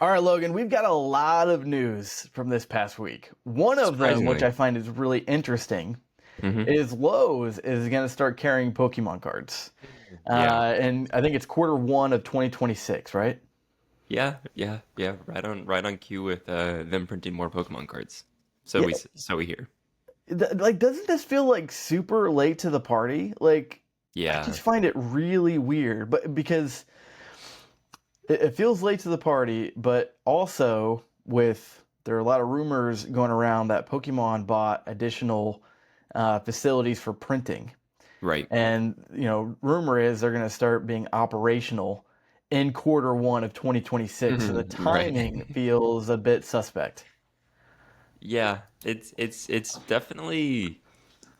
All right, Logan, we've got a lot of news from this past week. One of them, which Surprisingly. I find is really interesting, Hmm. is Lowe's is going to start carrying Pokemon cards. Yeah. And I think it's Q1 of 2026, right? Yeah. Right on cue with them printing more Pokemon cards. So Yeah, we hear. like, doesn't this feel like super late to the party? Like, I Yeah. just find it really weird, but because it feels late to the party, but also there are a lot of rumors going around that Pokemon bought additional facilities for printing. Right. And, rumor is they're going to start being operational in Q1 of 2026. So the Right. timing feels a bit suspect. Yeah. It's definitely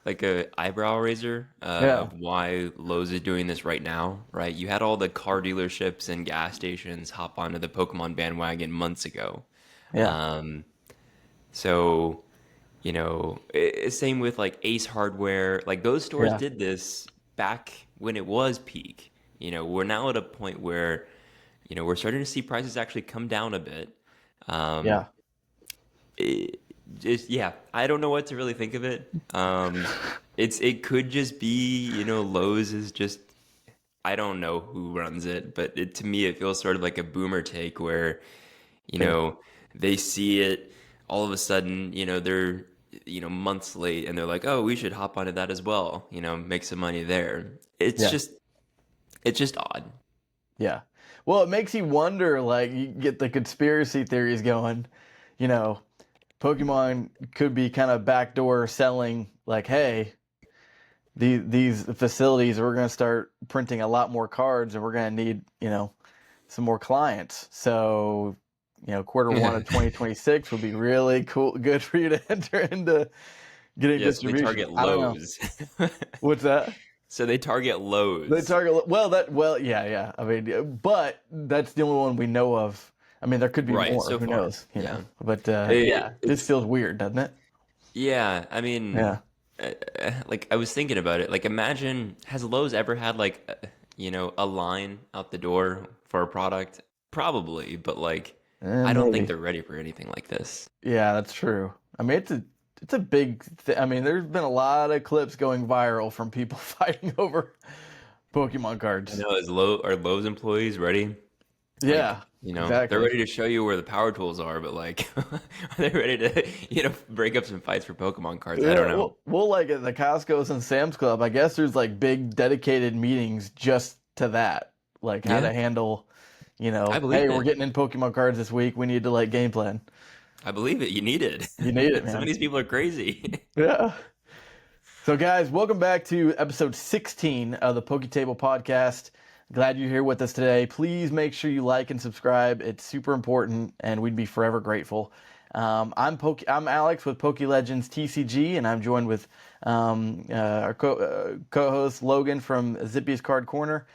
like a eyebrow raiser Yeah. of why Lowe's is doing this right now, right? You had all the car dealerships and gas stations hop onto the Pokemon bandwagon months ago. Yeah. Um, so same with like Ace Hardware. Like those stores Yeah. did this back when it was peak. We're now at a point where, we're starting to see prices actually come down a bit. Um, Yeah. it, yeah, I don't know what to really think of it. It could just be, Lowe's is just, I don't know who runs it, but to me it feels sort of like a boomer take where, you Yeah. know, they see it all of a sudden, they're, months late and they're like, oh, we should hop onto that as well, make some money there. Yeah. It's just odd. Yeah. Well, it makes you wonder, like, you get the conspiracy theories going, you know, Pokemon could be kind of backdoor selling, like, hey, these facilities, we're going to start printing a lot more cards and we're going to need, some more clients. So, Q1 of 2026 would be really cool, good for you to enter into getting Yeah, so they distribution. target I don't know. Lowe's. What's that? So they target They Lowe's. target yeah, yeah. I mean, but that's the only one we know of. I mean, there could be Right, more. so Who far. knows? Yeah. But yeah, just It's feels weird, doesn't it? Yeah, I mean, Yeah. like I was thinking about it. Like, imagine, has Lowe's ever had like, a line out the door for a product? Probably, but like, I don't think Maybe. they're ready for anything like this. Yeah, that's true. I mean, it's a big. I mean, there's been a lot of clips going viral from people fighting over Pokemon I cards. know, are Lowe's employees ready? Like, Yeah, they're exactly. ready to show you where the power tools are, but like, are they ready to, break up some fights for Pokemon cards? I Yeah, don't know. well, like at the Costco's and Sam's Club, I guess there's like big dedicated meetings just to that, like how to Yeah, handle, I hey, believe we're it. getting in Pokemon cards this week. We need to like game plan. I believe it. You need it. You need it, Some of man. these people are crazy. Yeah. So, guys, welcome back to episode 16 of the Poke Table podcast. Glad you're here with us today. Please make sure you like and subscribe. It's super important, and we'd be forever grateful. I'm Alex with PokeLegends TCG, and I'm joined with our co-host Logan from Zippy's Card Corner.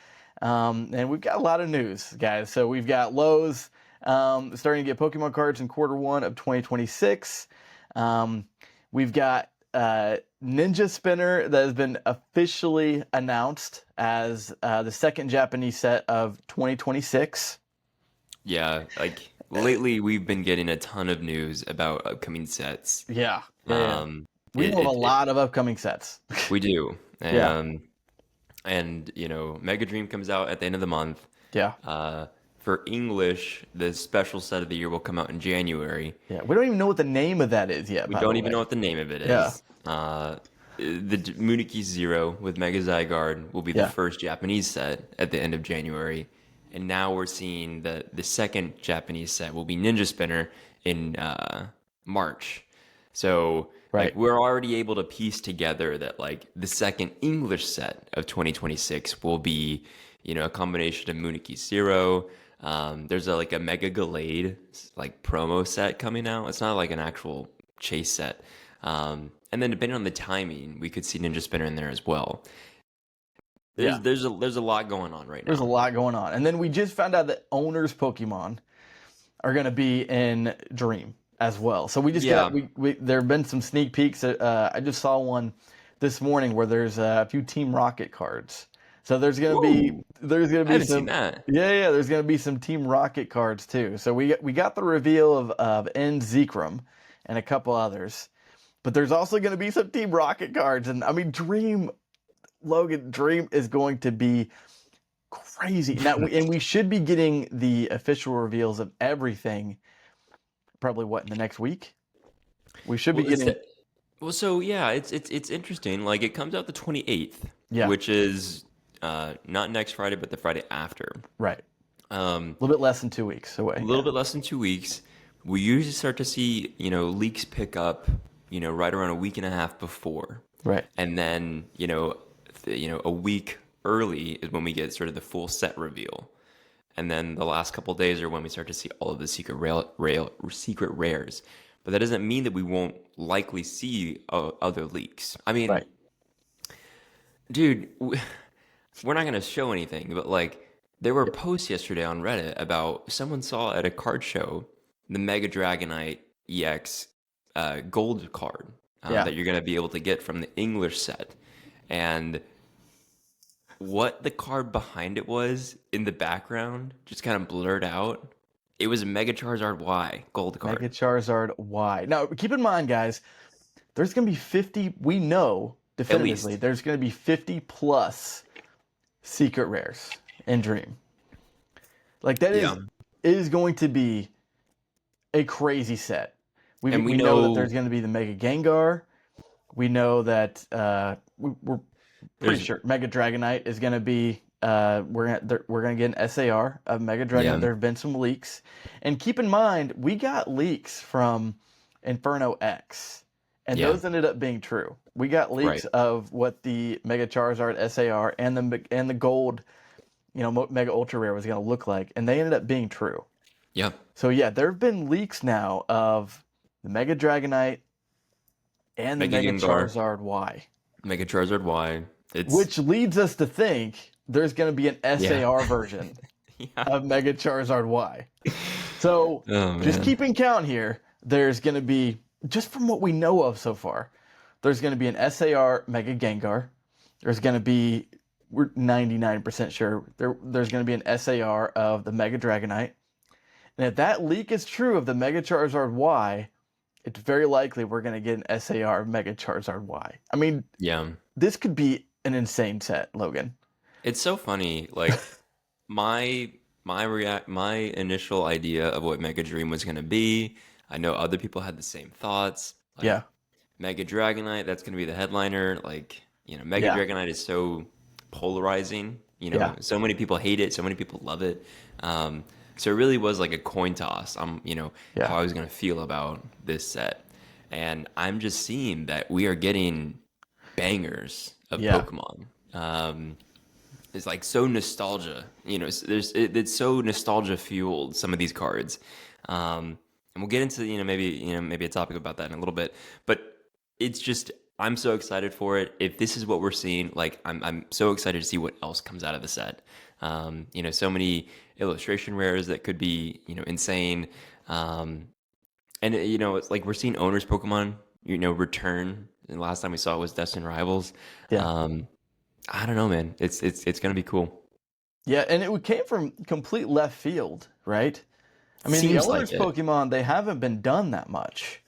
And we've got a lot of news, guys. So we've got Lowe's starting to get Pokemon cards in Q1 of 2026. We've got Ninja Spinner that has been officially announced as the second Japanese set of 2026. Yeah, like lately we've been getting a ton of news about upcoming sets. Yeah, yeah, yeah. Um, We it, know of a it, it lot of upcoming sets. we do. Yeah, And Mega Dream comes out at the end of the month. yeah, For English, the special set of the year will come out in January. yeah. We don't even know what the name of that is yet, We by the don't even know way. what the name of it Yeah, is. The Munikis Zero with Mega Zygarde will be the yeah, first Japanese set at the end of January. And now we're seeing the second Japanese set will be Ninja Spinner in March. So like right. we're already able to piece together that like the second English set of 2026 will be, a combination of Munikis Zero. There's like a Mega Gallade like promo set coming out. It's not like an actual chase set. And then depending on the timing, we could see Ninja Spinner in there as well. Yeah, There's a lot going on right there's a now. lot going on. And then we just found out that owners Pokemon are going to be in Dream as well. So we just got Yeah. we there have been some sneak peeks. I just saw one this morning where there's a few Team Rocket cards. So there's gonna Ooh, I be haven't seen some that. there's gonna be some Team Rocket cards too. So we got the reveal of N Zekrom and a couple others, but there's also gonna be some Team Rocket cards, and I mean Dream is going to be crazy. Now we should be getting the official reveals of everything. Probably what in the next week? We should be Well, is getting that well? So yeah, it's interesting. Like it comes out the 28th, yeah which is not next Friday, but the Friday after. right Um, a little bit less than 2 weeks a away. little bit less than 2 weeks. We usually start to see, leaks pick up, right around a week and a half before. Right. And then, a week early is when we get sort of the full set reveal. And then the last couple days are when we start to see all of the secret rares. But that doesn't mean that we won't likely see other leaks. I mean, Right. dude, we're not going to show anything, but like there were Yep. posts yesterday on Reddit about someone saw at a card show the Mega Dragonite EX gold card Yeah. that you're going to be able to get from the English set. And what the card behind it was in the background just kind of blurred out. It was a Mega Charizard Y gold card. Mega Charizard Y. Now, keep in mind, guys, there's going to be 50. We know definitively least. there's going to be 50 plus secret rares in Dream. Like that Yeah. is going to be a crazy set. And we know that know there's going to be the Mega Gengar. We know that we're pretty there's sure Mega Dragonite is going to be. We're gonna get an SAR of Mega Dragonite. Yeah. There have been some leaks, and keep in mind we got leaks from Inferno X, and Yeah. those ended up being true. We got leaks Right. of what the Mega Charizard SAR and the gold, Mega Ultra Rare was going to look like, and they ended up being true. Yeah. So yeah, there have been leaks now of the Mega Dragonite and the Mega Mega Gengar. Charizard Y, Mega Charizard Y. It's which leads us to think there's going to be an Yeah. SAR version yeah. of Mega Charizard Y. So Oh just man. keeping count here, there's going to be, just from what we know of so far, there's going to be an SAR Mega Gengar. There's going to be, we're 99% sure, there's going to be an SAR of the Mega Dragonite. And if that leak is true of the Mega Charizard Y, it's very likely we're going to get an SAR Mega Charizard Y. I mean, Yeah. this could be an insane set, Logan. It's so funny. Like my initial idea of what Mega Dream was gonna be. I know other people had the same thoughts. Like Yeah. Mega Dragonite, that's gonna be the headliner. Like, Mega Yeah. Dragonite is so polarizing. Yeah. So many people hate it, so many people love it. So it really was like a coin toss. Yeah. How I was gonna feel about this set. And I'm just seeing that we are getting bangers of Yeah. Pokemon. It's like so nostalgia, it's so nostalgia fueled, some of these cards. And we'll get into, maybe a topic about that in a little bit, but it's just, I'm so excited for it. If this is what we're seeing, like I'm so excited to see what else comes out of the set. So many illustration rares that could be, insane. And it's like we're seeing owners Pokemon, return. And the last time we saw it was Destined Rivals. Yeah. I don't know, man. It's gonna be cool. Yeah, and it came from complete left field, right? I mean, the Seems owners like it. Pokemon, they haven't been done that much.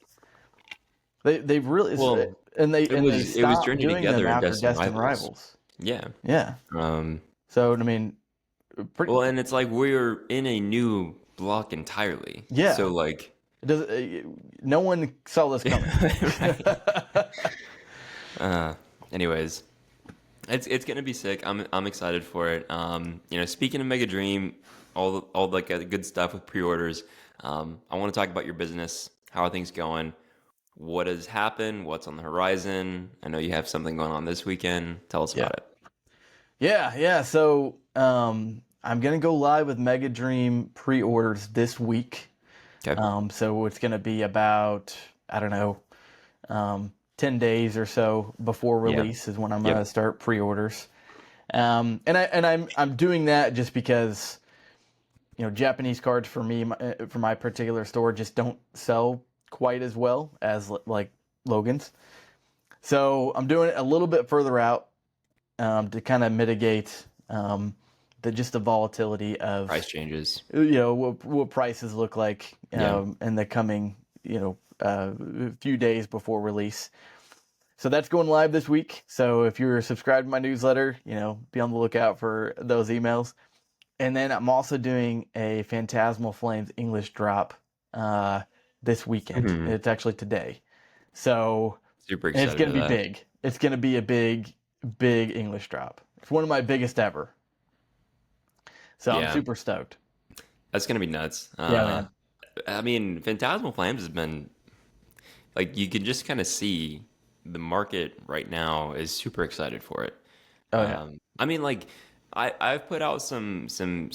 They've really Well, and they it was stopped Journey doing them Together and after Destined Destined Rivals. Rivals. Yeah. Yeah. So I mean, pretty. Well, and it's like we're in a new block entirely. Yeah. So like, It does. No one saw this coming. anyways, it's gonna be sick. I'm excited for it. Speaking of Mega Dream, all like good stuff with pre-orders. I want to talk about your business. How are things going? What has happened? What's on the horizon? I know you have something going on this weekend. Tell us about it. Yeah. So I'm gonna go live with Mega Dream pre-orders this week. Okay. So it's gonna be about, I don't know, 10 days or so before release is when I'm gonna start pre-orders. And I'm doing that just because, Japanese cards for me, for my particular store, just don't sell quite as well as like Logan's. So I'm doing it a little bit further out. to kind of mitigate the volatility of Price changes. what prices look like in the coming few days before release. So that's going live this week. So if you're subscribed to my newsletter, be on the lookout for those emails. And then I'm also doing a Phantasmal Flames English drop this weekend. It's actually today. So Super it's excited going for to be that. big. It's going to be a big English drop. It's one of my biggest ever. So I'm Yeah, super stoked. that's gonna be nuts. Yeah, man. I mean, Phantasmal Flames has been like you can just kind of see the market right now is super excited for it. Oh yeah. I mean, like I've put out some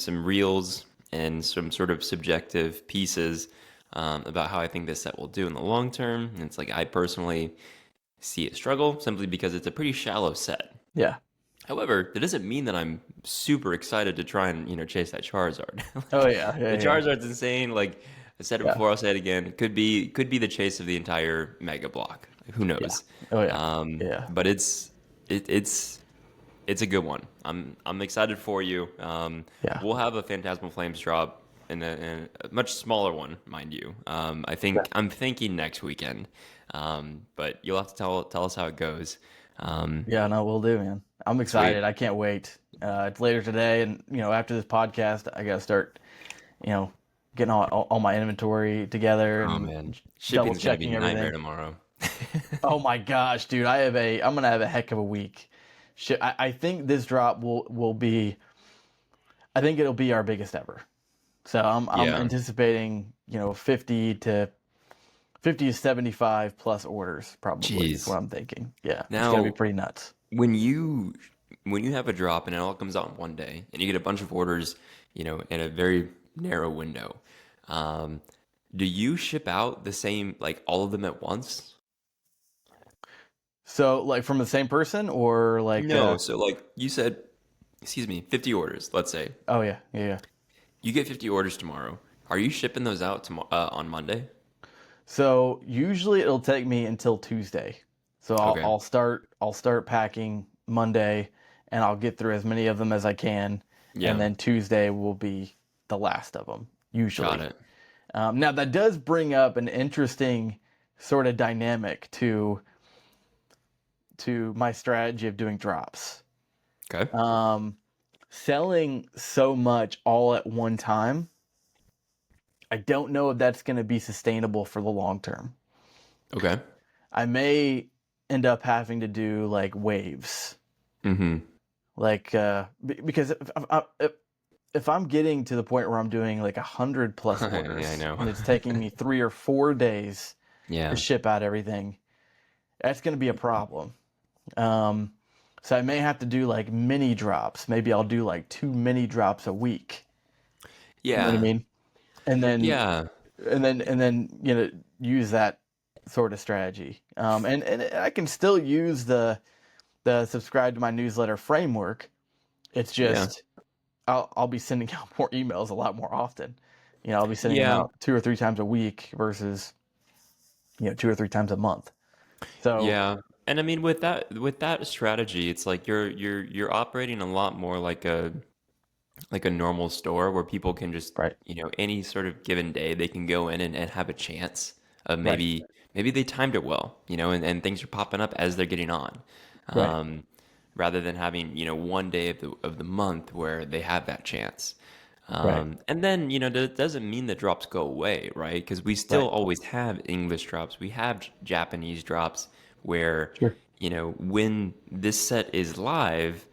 reels and some sort of subjective pieces about how I think this set will do in the long term. And it's like I personally see it struggle simply because it's a pretty shallow set. Yeah. However, that doesn't mean that I'm super excited to try and chase that Charizard. Oh Like, yeah. Yeah. the Yeah. Charizard's insane. Like I said it Yeah. before, I'll say it again. It could be the chase of the entire Mega Block. Who Yeah. knows? Oh yeah. Yeah. But it's a good one. I'm excited for you. Yeah. We'll have a Phantasmal Flames drop in a much smaller one, mind you. Yeah. I'm thinking next weekend. But you'll have to tell us how it goes. Yeah, no, we'll do, man. I'm Sweet. excited. I can't wait. It's later today, and after this podcast, I gotta start, you know, getting all my inventory together Oh and man, double shipping's gonna be checking a nightmare everything. tomorrow. Oh my gosh, dude, I'm gonna have a heck of a week. Shit, I think this drop will be. I think it'll be our biggest ever. So I'm Yeah. anticipating 50 to 75 plus orders probably is what Jeez. I'm thinking. Yeah, it's gonna be Now, pretty nuts. when you have a drop and it all comes out in one day, and you get a bunch of orders, in a very narrow window, um, do you ship out the same, like all of them at once? So like from the same person or like No. So like you said, excuse me, 50 orders, let's say. oh yeah, yeah, yeah. You get 50 orders tomorrow. Are you shipping those out tomorrow on Monday? So usually it'll take me until Tuesday. So I'll Okay. I'll start I'll start packing Monday and I'll get through as many of them as I can, and Yeah. then Tuesday will be the last of them Got usually. it. Now that does bring up an interesting sort of dynamic to my strategy of doing drops. Okay. Um, Selling so much all at one time, I don't know if that's going to be sustainable for the long term. Okay. I may end up having to do like waves, Mm-hmm. like because if I'm getting to the point where I'm doing like 100 plus Yeah, I orders know. and it's taking me 3 or 4 days to Yeah. ship out everything, that's going to be a problem. Um, so I may have to do like mini drops. Maybe I'll do like 2 mini drops a week. You know what I Yeah. mean? And then Yeah. use that sort of strategy. And I can still use the subscribe to my newsletter framework. It's Yeah. just I'll be sending out more emails a lot more often. I'll be sending them Yeah. out 2 or 3 times a week versus 2 or 3 times a month. So Yeah. And I mean with that strategy, it's like you're operating a lot more like a normal store where people can just, right, any sort of given day they can go in and have a chance of right, maybe they timed it well, and things are popping up as they're getting on. right, Um, Rather than having, one day of the month where they have that chance. right, And then, that doesn't mean the drops go away, right? Because we still right. always have English drops. We have Japanese drops where, Sure. when this set is live,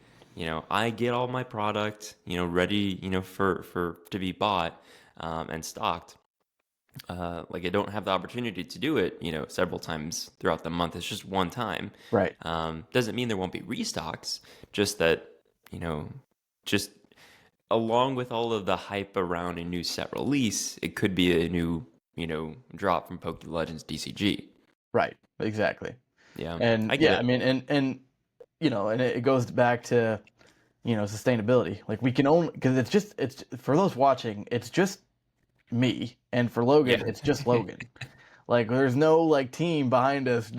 I get all my product, ready, for to be bought, and stocked. Like I don't have the opportunity to do it, several times throughout the month. It's just one time. Right. Doesn't mean there won't be restocks, just that, you know, just along with all of the hype around a new set release, it could be a new, drop from PokeLegends DCG. Right. Exactly. Yeah, And I get yeah, I it. mean, and it goes back to, sustainability. Like we can only, because it's for those watching, it's just me, and for Logan, Yeah. it's just Logan. Like there's no like team behind us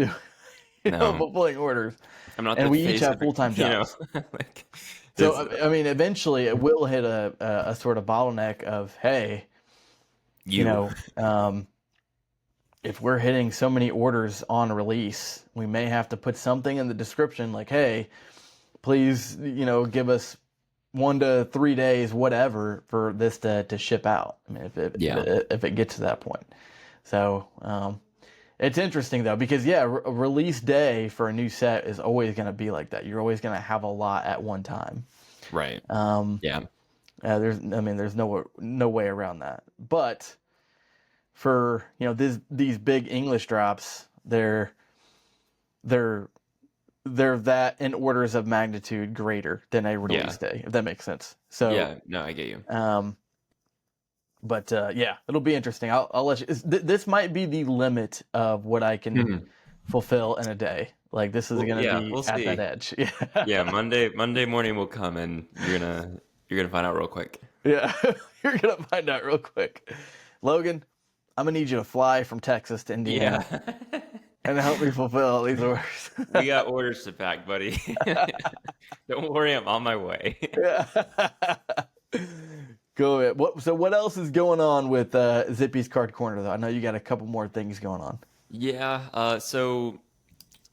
No, fulfilling orders, I'm not and the we each face have of it, full-time jobs. like So it's I mean, eventually it will hit a sort of bottleneck of, hey, you you. know, if we're hitting so many orders on release, we may have to put something in the description like, hey, please, give us 1 to 3 days, whatever, for this to ship out. I mean, Yeah. if it gets to that point. So it's interesting though, because yeah, a release day for a new set is always going to be like that. You're always going to have a lot at one time. Right. Um, Yeah. there's no way around that. But for these big English drops, they're they're that in orders of magnitude greater than a Yeah. release day, if that makes sense. So, Yeah. No, I get you. um, but yeah, it'll be interesting. I'll let you. This might be the limit of what I can Mhm. fulfill in a day. Like this is Well, going to yeah, be we'll at that see. edge. Yeah, Yeah, Monday morning will come and you're gonna find out real quick. yeah. You're gonna find out real quick. Logan, I'm gonna need you to fly from Texas to Indiana Yeah. and help me fulfill all these orders. We got orders to pack, buddy. Don't worry, I'm on my way. Yeah. Go ahead. What else is going on with Zippy's Card Corner though? I know you got a couple more things going on. Yeah, so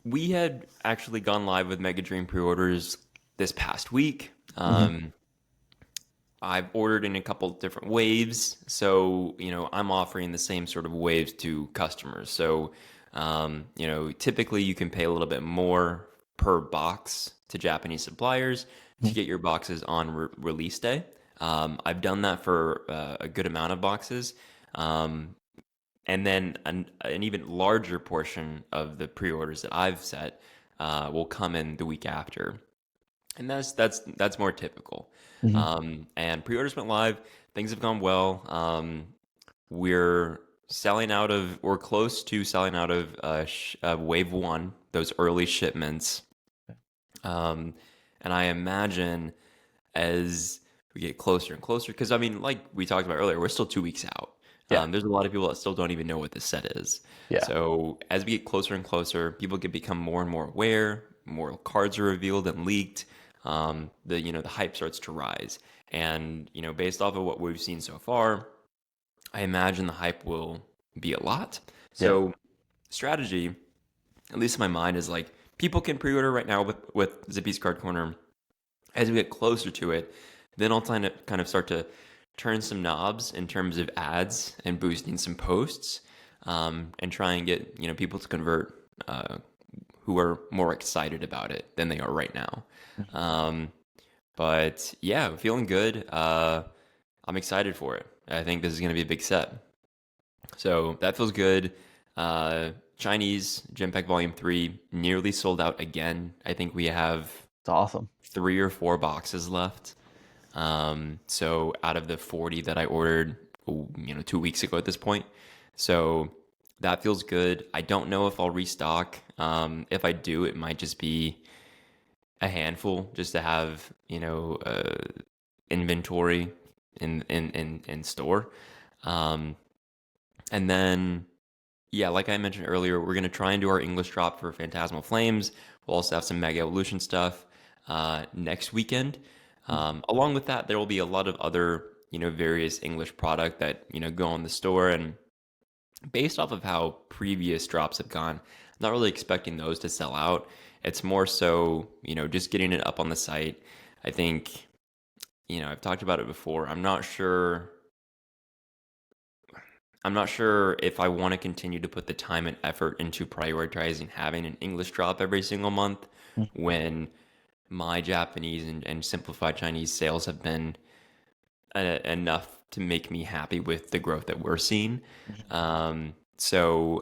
we had actually gone live with Mega Dream pre-orders this past week. Hmm. I've ordered in a couple different waves, so I'm offering the same sort of waves to customers. So typically you can pay a little bit more per box to Japanese suppliers to get your boxes on release day. I've done that for a good amount of boxes. And then an even larger portion of the pre-orders that I've set will come in the week after, and that's more typical. Hmm. And pre-orders went live. Things have gone well. We're selling out of, we're close to selling out of wave one, those early shipments. Um, and I imagine as we get closer and closer, because I mean, like we talked about earlier, we're still 2 weeks out. Yeah. There's a lot of people that still don't even know what this set is. Yeah. So as we get closer and closer, people can become more and more aware. More cards are revealed and leaked. The hype starts to rise, and based off of what we've seen so far, I imagine the hype will be a lot. Yeah. So strategy, at least in my mind, is like people can pre-order right now with Zippy's Card Corner. As we get closer to it, then I'll kind of start to turn some knobs in terms of ads and boosting some posts, and try and get people to convert who are more excited about it than they are right now. Um, but yeah, I'm feeling good. I'm excited for it. I think this is going to be a big set. So that feels good. Chinese Gem Pack Volume 3 nearly sold out again. I think we have It's awesome. 3 or 4 boxes left. So out of the 40 that I ordered, 2 weeks ago at this point. So that feels good. I don't know if I'll restock. If I do, it might just be a handful just to have, inventory in store. Um, and then, yeah, like I mentioned earlier, we're going to try and do our English drop for Phantasmal Flames. We'll also have some Mega Evolution stuff next weekend. Along with that, there will be a lot of other, various English product that, go on the store. And based off of how previous drops have gone, I'm not really expecting those to sell out. It's more so, just getting it up on the site. I think, I've talked about it before. I'm not sure if I want to continue to put the time and effort into prioritizing having an English drop every single month when my Japanese and simplified Chinese sales have been enough to make me happy with the growth that we're seeing. So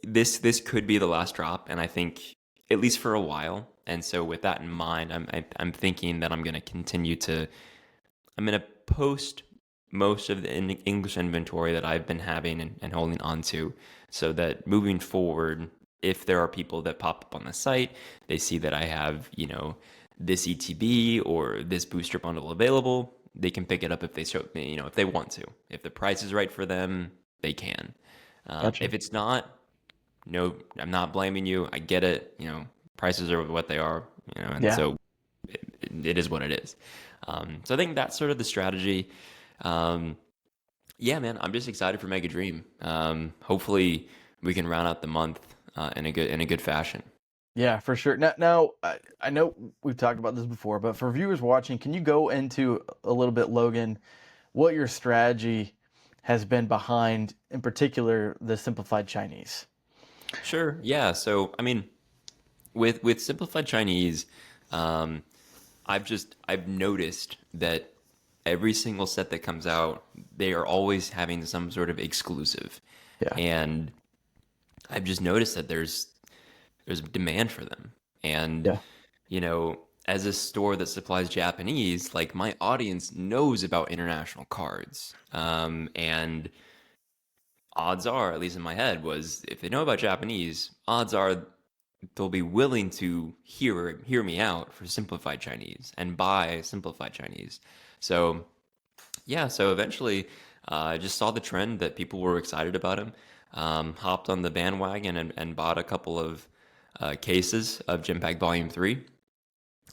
this could be the last drop, and I think at least for a while. And so with that in mind, I'm thinking that I'm going to post most of the English inventory that I've been having and holding on to, so that moving forward, if there are people that pop up on the site, they see that I have, this ETB or this booster bundle available, they can pick it up if if they want to. If the price is right for them, they can. Gotcha. If it's not, no, I'm not blaming you. I get it. Prices are what they are. And Yeah. so it is what it is. So I think that's sort of the strategy. Um, yeah, man, I'm just excited for Mega Dream. Hopefully we can round out the month in a good fashion. Yeah, for sure. Now I know we've talked about this before, but for viewers watching, can you go into a little bit, Logan, what your strategy has been behind, in particular, the simplified Chinese? Sure. Yeah. So I mean, with simplified Chinese, um, I've noticed that every single set that comes out, they are always having some sort of exclusive, Yeah. and I've just noticed that there's demand for them. And, Yeah. as a store that supplies Japanese, like my audience knows about international cards. And odds are, at least in my head, was if they know about Japanese, odds are they'll be willing to hear me out for simplified Chinese and buy simplified Chinese. So yeah, so eventually, I just saw the trend that people were excited about him. Hopped on the bandwagon and bought a couple of cases of Gem Pack Volume 3,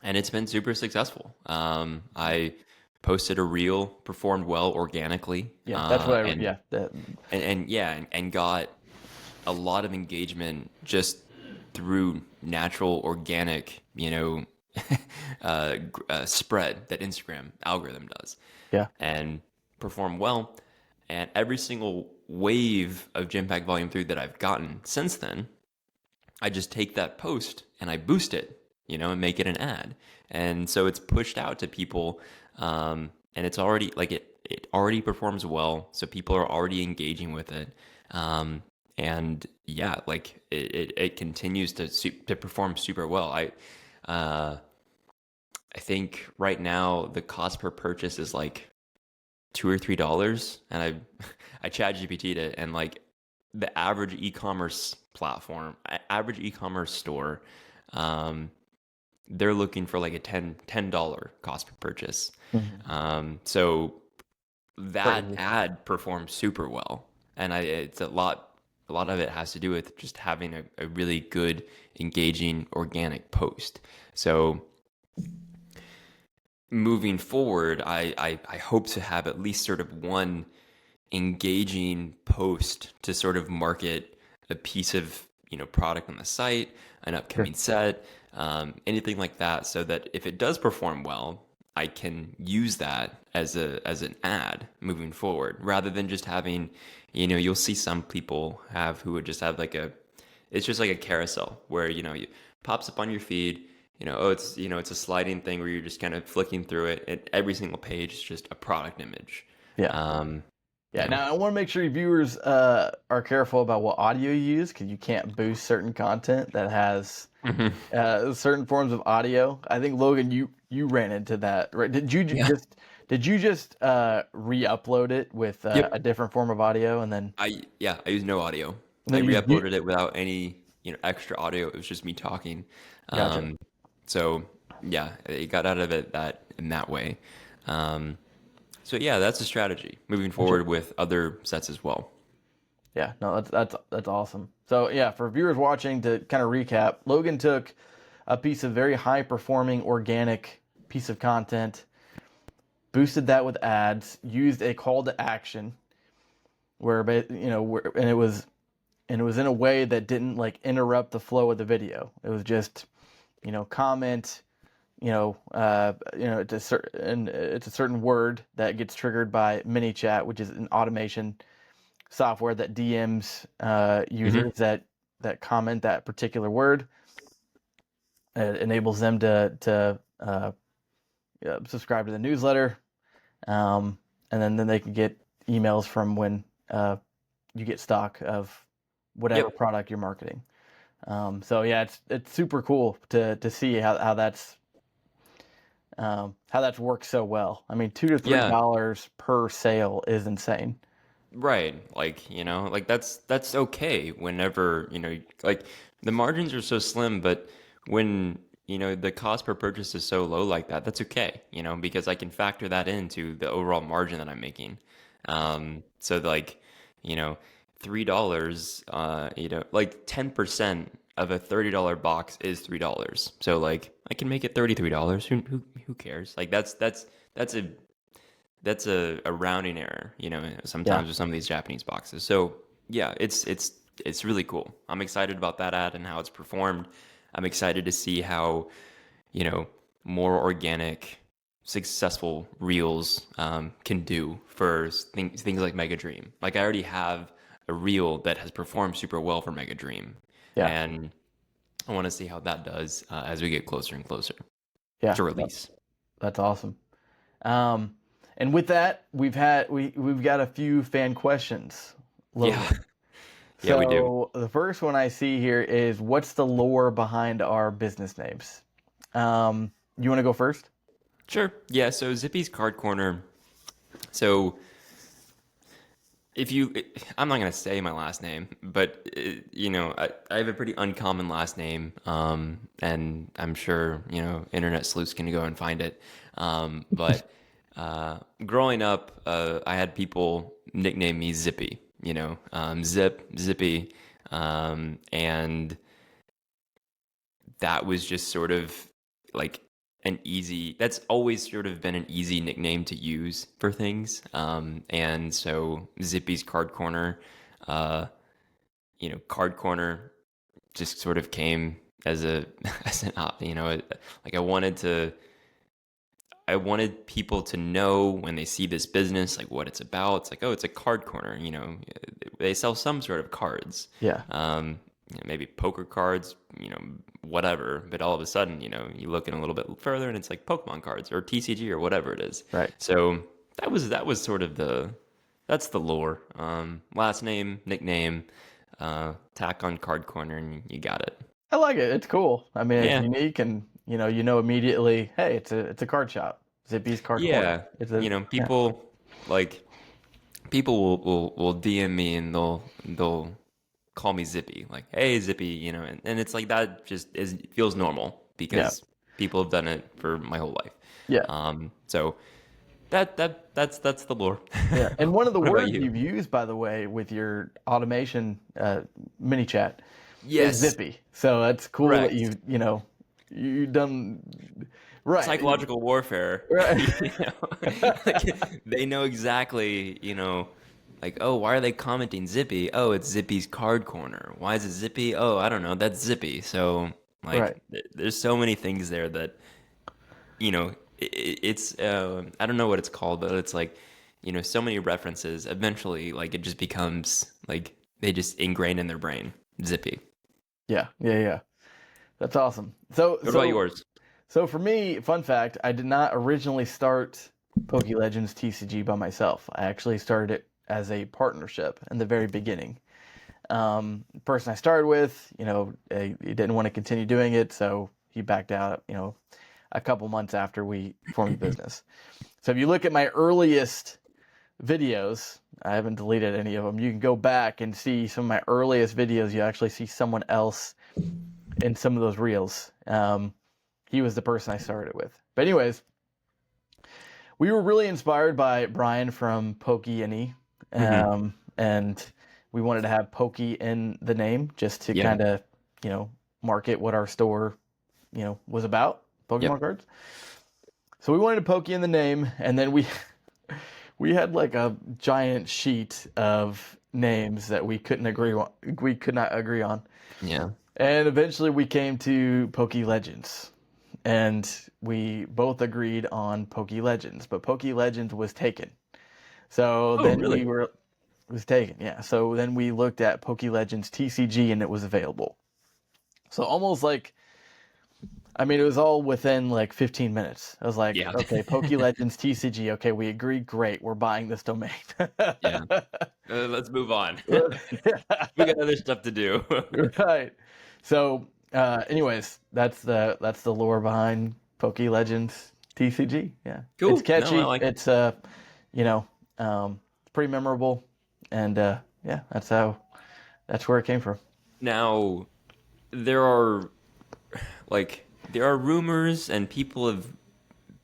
and it's been super successful. I posted a reel, performed well organically, Yeah, that's what I, and, yeah, that, and yeah, and got a lot of engagement just through natural organic, spread that Instagram algorithm does, yeah, and perform well. And every single wave of Gem Pack Volume 3 that I've gotten since then, I just take that post and I boost it, and make it an ad. And so it's pushed out to people, and it's already like it already performs well. So people are already engaging with it. And yeah, like it continues to perform super well. Uh, I think right now the cost per purchase is like $2 or $3, and I chat GPT'd it, and like the average e-commerce platform, average e-commerce store, um, they're looking for like a $10 cost per purchase. mhm, So that crazy. ad performed super well, and it's a lot of it has to do with just having a really good, engaging, organic post. So moving forward, I hope to have at least sort of one engaging post to sort of market a piece of product on the site, an Sure. upcoming set, anything like that, so that if it does perform well, I can use that as an ad moving forward, rather than just having, you'll see some people have who would just have like it's just like a carousel where you pops up on your feed. Oh, it's a sliding thing where you're just kind of flicking through it, and every single page is just a product image. Yeah. Um, you Yeah. know, Now I want to make sure your viewers are careful about what audio you use because you can't boost certain content that has Mhm. certain forms of audio. I think Logan, you ran into that, right? Yeah. Did you just re-upload it with a Yep. different form of audio and then I use no audio. I you re-uploaded it without any extra audio. It was just me talking. gotcha. Um, so yeah, it got out of it that in that way. Um, so yeah, that's a strategy moving Sure. forward with other sets as well. Yeah, no, that's awesome. So yeah, for viewers watching, to kind of recap, Logan took a piece of very high performing organic piece of content, boosted that with ads, used a call to action where and it was in a way that didn't like interrupt the flow of the video. It was just comment, it's a certain word that gets triggered by mini chat, which is an automation software that DMs Hmm. users that comment that particular word. It enables them to subscribe to the newsletter, and then they can get emails from when you get stock of whatever Yep. product you're marketing. So yeah, it's super cool to see how that's worked so well. I mean, Yeah. $2 to $3 per sale is insane. Right. Like, like that's okay whenever, like the margins are so slim, but when, the cost per purchase is so low like that, that's okay, because I can factor that into the overall margin that I'm making. So like, you know, $3, like 10% of a $30 box is $3. So like I can make it $33. Who cares? Like that's a a rounding error, Yeah. sometimes with some of these Japanese boxes. So yeah, it's really cool. I'm excited about that ad and how it's performed. I'm excited to see how, you know, more organic, successful reels can do for things like Mega Dream. Like I already have a reel that has performed super well for Mega Dream, Yeah. and I want to see how that does as we get closer and closer Yeah. to release. That's awesome. Um, and with that, we've got a few fan questions, Yeah, Logan. yeah, we do. So the first one I see here is, what's the lore behind our business names? You want to go first? Sure. Yeah. So Zippy's Card Corner. So if you, I'm not gonna say my last name, but I have a pretty uncommon last name, and I'm sure internet sleuths can go and find it. But growing up, I had people nickname me Zippy. Zippy, and that was just sort of like that's always sort of been an easy nickname to use for things. And so Zippy's Card Corner, Card Corner just sort of came as as an like I wanted people to know when they see this business, like what it's about. It's like, oh, it's a card corner. They sell some sort of cards. Yeah. Maybe poker cards, whatever. But all of a sudden, you look in a little bit further and it's like Pokemon cards or TCG or whatever it is. Right. So that was sort of that's the lore. Last name, nickname, tack on card corner, and you got it. I like it. It's cool. I mean, it's Yeah. unique, and immediately, hey, it's a card shop. Zippy's Card Corner. Yeah. It's a yeah. People like people will DM me and they'll call me Zippy, like, hey Zippy, and it's like that just feels normal Yeah. because people have done it for my whole life. Yeah. So that's the lore. Yeah. And one of the What about words you? you've used, by the way, with your automation mini chat is Yes, Zippy. So that's cool that correct. you've done right. Psychological warfare. Right. Like, they know exactly, like, oh, why are they commenting Zippy? Oh, it's Zippy's Card Corner. Why is it Zippy? Oh, I don't know. That's Zippy. So, like, Right. there's so many things there that, it's, I don't know what it's called, but it's like, so many references. Eventually, like, it just becomes, like, they just ingrain in their brain. Zippy. Yeah. Yeah. Yeah. That's awesome. So What about yours? So for me, fun fact, I did not originally start PokeLegends TCG by myself. I actually started it as a partnership in the very beginning. The person I started with, he didn't want to continue doing it, so he backed out, a couple months after we formed the business. So if you look at my earliest videos, I haven't deleted any of them. You can go back and see some of my earliest videos. You actually see someone else in some of those reels. He was the person I started with. But anyways, we were really inspired by Brian from Pokey and we wanted to have Pokey in the name just to Yeah. kind of, market what our store, was about, Pokemon Yep. cards. So we wanted a Pokey in the name, and then we had like a giant sheet of names that we could not agree on. Yeah. And eventually we came to PokeLegends. And we both agreed on PokeLegends, but PokeLegends was taken. So Oh, then really? it was taken, yeah. So then we looked at PokeLegends TCG and it was available. So almost like, I mean, it was all within like 15 minutes. I was like, Yeah. okay, PokeLegends TCG, okay, we agreed, great, we're buying this domain. Yeah. Let's move on. We got other stuff to do. Right. So, anyways, that's the lore behind PokeLegends TCG. Yeah, Cool. it's No, I catchy. like it. It's it's pretty memorable, and yeah, that's where it came from. Now, there are there are rumors and people have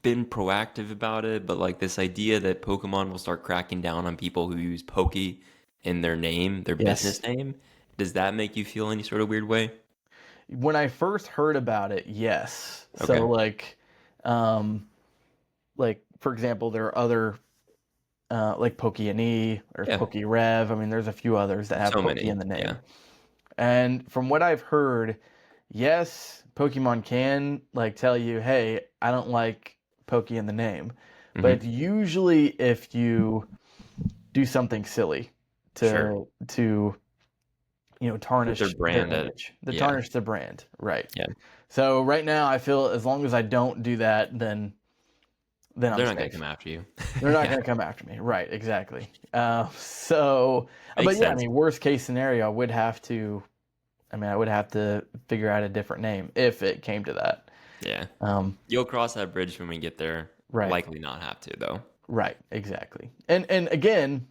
been proactive about it, but like this idea that Pokemon will start cracking down on people who use Poke in their name, their Yes. business name. Does that make you feel any sort of weird way? When I first heard about it, yes. So Okay. um, like for example, there are other like Poke or Yeah. Pokerev. I mean, there's a few others that have So Poke many. in the Yeah. name. And from what I've heard, yes, Pokemon can like tell you, hey, I don't like Poke in the name. But Hmm. it's usually if you do something silly Sure. to Put their tarnish their brand at, image, to yeah. tarnish the brand, right? Yeah. So right now, I feel as long as I don't do that, then I'm They're not going to safe. come after you. They're not Yeah. going to come after me, right? Exactly. But Makes yeah, I sense. mean, worst case scenario, I would have to figure out a different name if it came to that. Yeah. Um, You'll cross that bridge when we get there. right, Likely not have to, though. right, exactly. And again,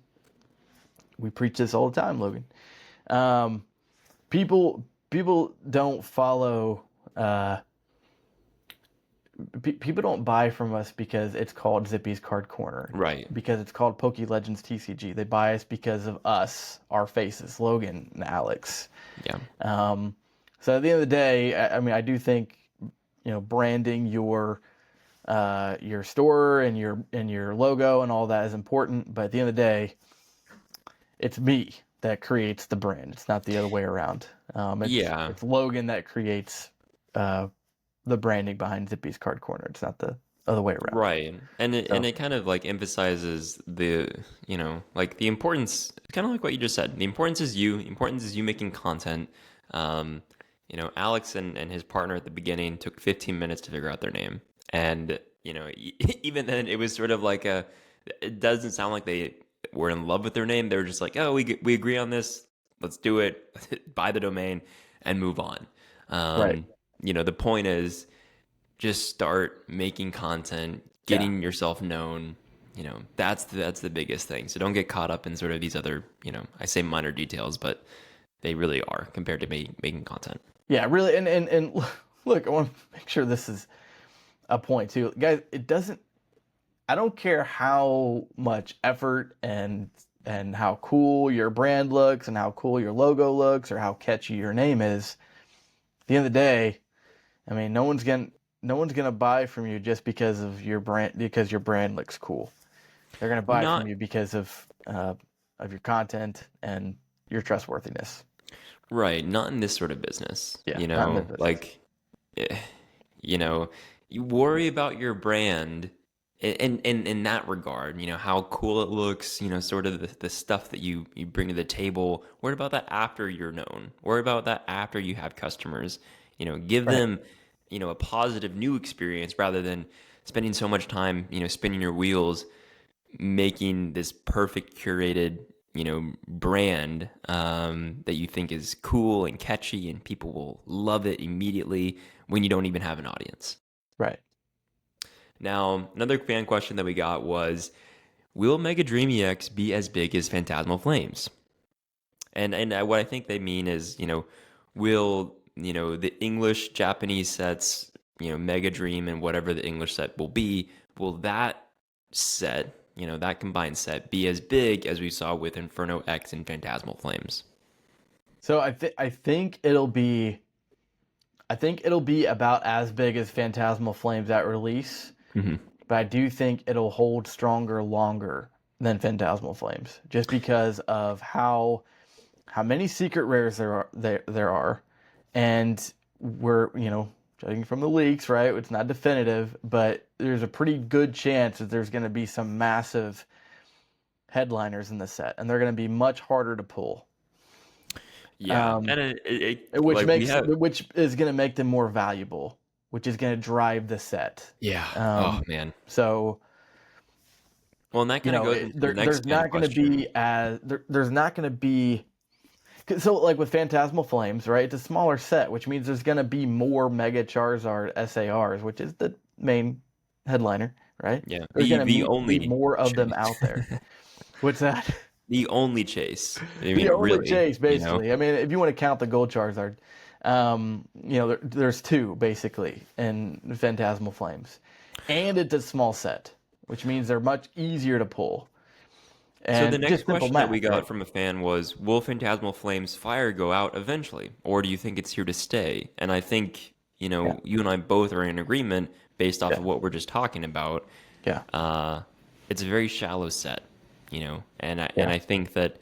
we preach this all the time, Logan. Um, people don't follow. People don't buy from us because it's called Zippy's Card Corner, Right. because it's called PokeLegends TCG. They buy us because of us, our faces, Logan and Alex. Yeah. So at the end of the day, I mean, I do think branding your store and your logo and all that is important. But at the end of the day, it's me that creates the brand. It's not the other way around. Yeah. It's Logan that creates the branding behind Zippy's Card Corner. It's not the other way around. Right. And So it kind of like emphasizes the, like the importance, kind of like what you just said. The importance is you. The importance is you making content. Um, Alex and his partner at the beginning took 15 minutes to figure out their name. And, even then it was sort of like it doesn't sound like they were in love with their name. They were just like, oh, we agree on this. Let's do it. Buy the domain and move on. right, The point is, just start making content, yeah, getting yourself known. That's the biggest thing. So don't get caught up in sort of these other, I say minor details, but they really are compared to making content. yeah, really. And look, I want to make sure this is a point too, guys. It doesn't. I don't care how much effort and how cool your brand looks and how cool your logo looks or how catchy your name is. At the end of the day, I mean, no one's gonna buy from you just because of your brand looks cool. They're gonna buy from Not you because of your content and your trustworthiness. right, not in this sort of business. Yeah, not in their business. Like, eh, you know, you worry about your brand in that regard, how cool it looks, sort of the stuff that you bring to the table. Worry about that after you're known. Worry about that after you have customers. Give Right. them, a positive new experience rather than spending so much time, spinning your wheels, making this perfect curated, brand that you think is cool and catchy and people will love it immediately when you don't even have an audience. Right. Now, another fan question that we got was, will Mega Dream EX be as big as Phantasmal Flames? And what I think they mean is, will, the English, Japanese sets, Mega Dream and whatever the English set will be, will that set, that combined set be as big as we saw with Inferno X and Phantasmal Flames? So I think it'll be about as big as Phantasmal Flames at release, Hmm. but I do think it'll hold stronger longer than Phantasmal Flames, just because of how many secret rares there are, and we're judging from the leaks, right? It's not definitive, but there's a pretty good chance that there's going to be some massive headliners in the set, and they're going to be much harder to pull. Yeah, Um, and which like we makes have, which is going to make them more valuable, which is going to drive the set. yeah. Oh Um, man. so Well, and that kind of goes into the there's next fan not going to question. be there's not going to be. So like with Phantasmal Flames, right? It's a smaller set, which means there's going to be more Mega Charizard SARs, which is the main headliner, right? Yeah, There's going the to be only more of them chase, out there. What's that? the only chase. I The mean, only really, chase, basically. I mean, if you want to count the Gold Charizard, there's two basically in Phantasmal Flames, and it's a small set, which means they're much easier to pull. So the And next just simple question that we math, got right? from a fan was, will Phantasmal Flame's fire go out eventually, or do you think it's here to stay? And I think, Yeah, you and I both are in agreement based off yeah, of what we're just talking about. yeah, Uh, it's a very shallow set, and yeah, I think that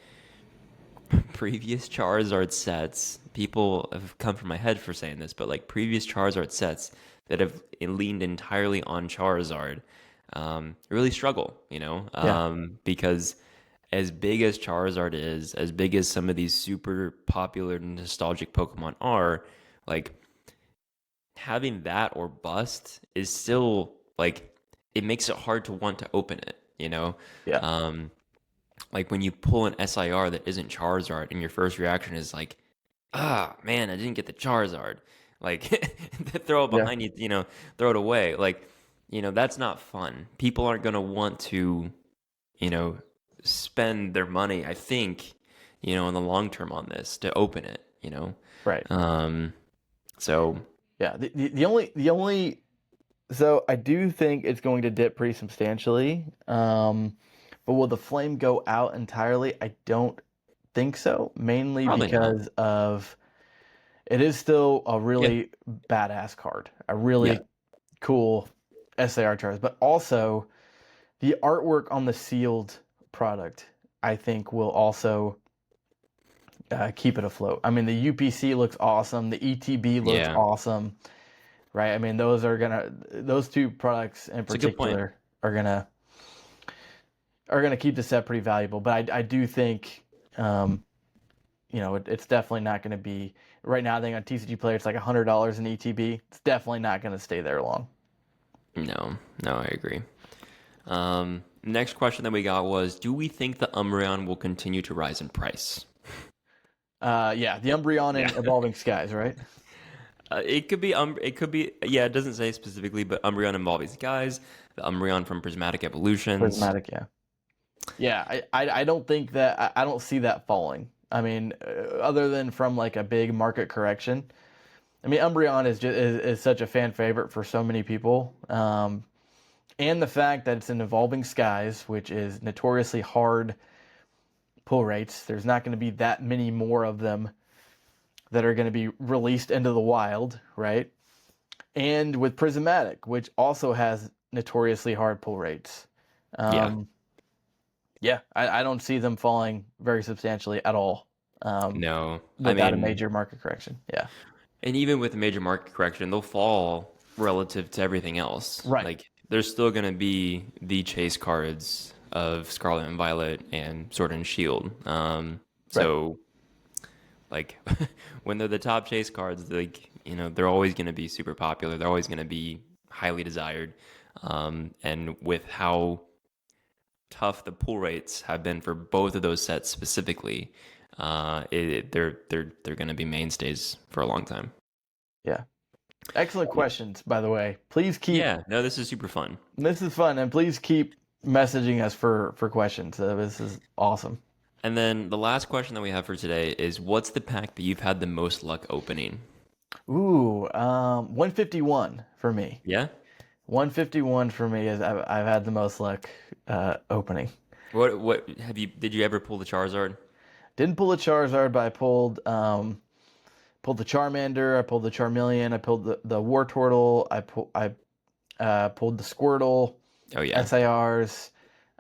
previous Charizard sets, people have come from my head for saying this, but like previous Charizard sets that have leaned entirely on Charizard, really struggle, yeah, because as big as Charizard is, as big as some of these super popular nostalgic Pokemon are, like having that or bust is still like it makes it hard to want to open it. yeah, Um, like when you pull an SIR that isn't Charizard and your first reaction is like, ah, man, I didn't get the Charizard. Like, throw it yeah. behind you, throw it away. Like, that's not fun. People aren't going to want to, you know, spend their money, I think, in the long term on this to open it. Right. Um, so, Yeah. The only so I do think it's going to dip pretty substantially. But will the flame go out entirely? I don't think so. Mainly probably not. because of it is still a Yeah. really badass card, a Yeah. really cool SAR charge, but also the artwork on the sealed product, I think, will also keep it afloat. I mean, the UPC looks awesome. The ETB looks Yeah. awesome, right? I mean, those two products in It's a good point. particular are gonna keep the set pretty valuable. But I do think, um, it's definitely not going to be right now. I think on TCG Player it's like $100 in ETB. It's definitely not going to stay there long. No, no, I agree. Next question that we got was, do we think the Umbreon will continue to rise in price? Yeah, the Umbreon Yeah. and Evolving Skies, right? Yeah, it doesn't say specifically, but Umbreon involving guys, the Umbreon from Prismatic Evolutions. Prismatic, yeah. Yeah, I don't think that I don't see that falling. I mean, other than from like a big market correction. I mean, Umbreon is such a fan favorite for so many people, and the fact that it's in Evolving Skies, which is notoriously hard pull rates. There's not going to be that many more of them that are going to be released into the wild, right? And with Prismatic, which also has notoriously hard pull rates. Yeah, Um, yeah, I don't see them falling very substantially at all, no, I without a mean, major market correction. Yeah, and even with a major market correction, they'll fall relative to everything else. right, Like, there's still going to be the chase cards of Scarlet and Violet and Sword and Shield. right. So like when they're the top chase cards, like they're always going to be super popular. They're always going to be highly desired. And with how tough the pull rates have been for both of those sets specifically, they're going to be mainstays for a long time. Yeah, excellent questions, by the way. Please keep Yeah, no, this is super fun. this is fun, and please keep messaging us for questions. This is awesome. And then the last question that we have for today is, what's the pack that you've had the most luck opening? Ooh, 151 for me. Yeah. 151 for me is I've had the most luck opening. What have you? Did you ever pull the Charizard? Didn't pull a Charizard, but I pulled the Charmander, I pulled the Charmeleon, I pulled the Wartortle, I pulled the Squirtle, Oh yeah. SIRs,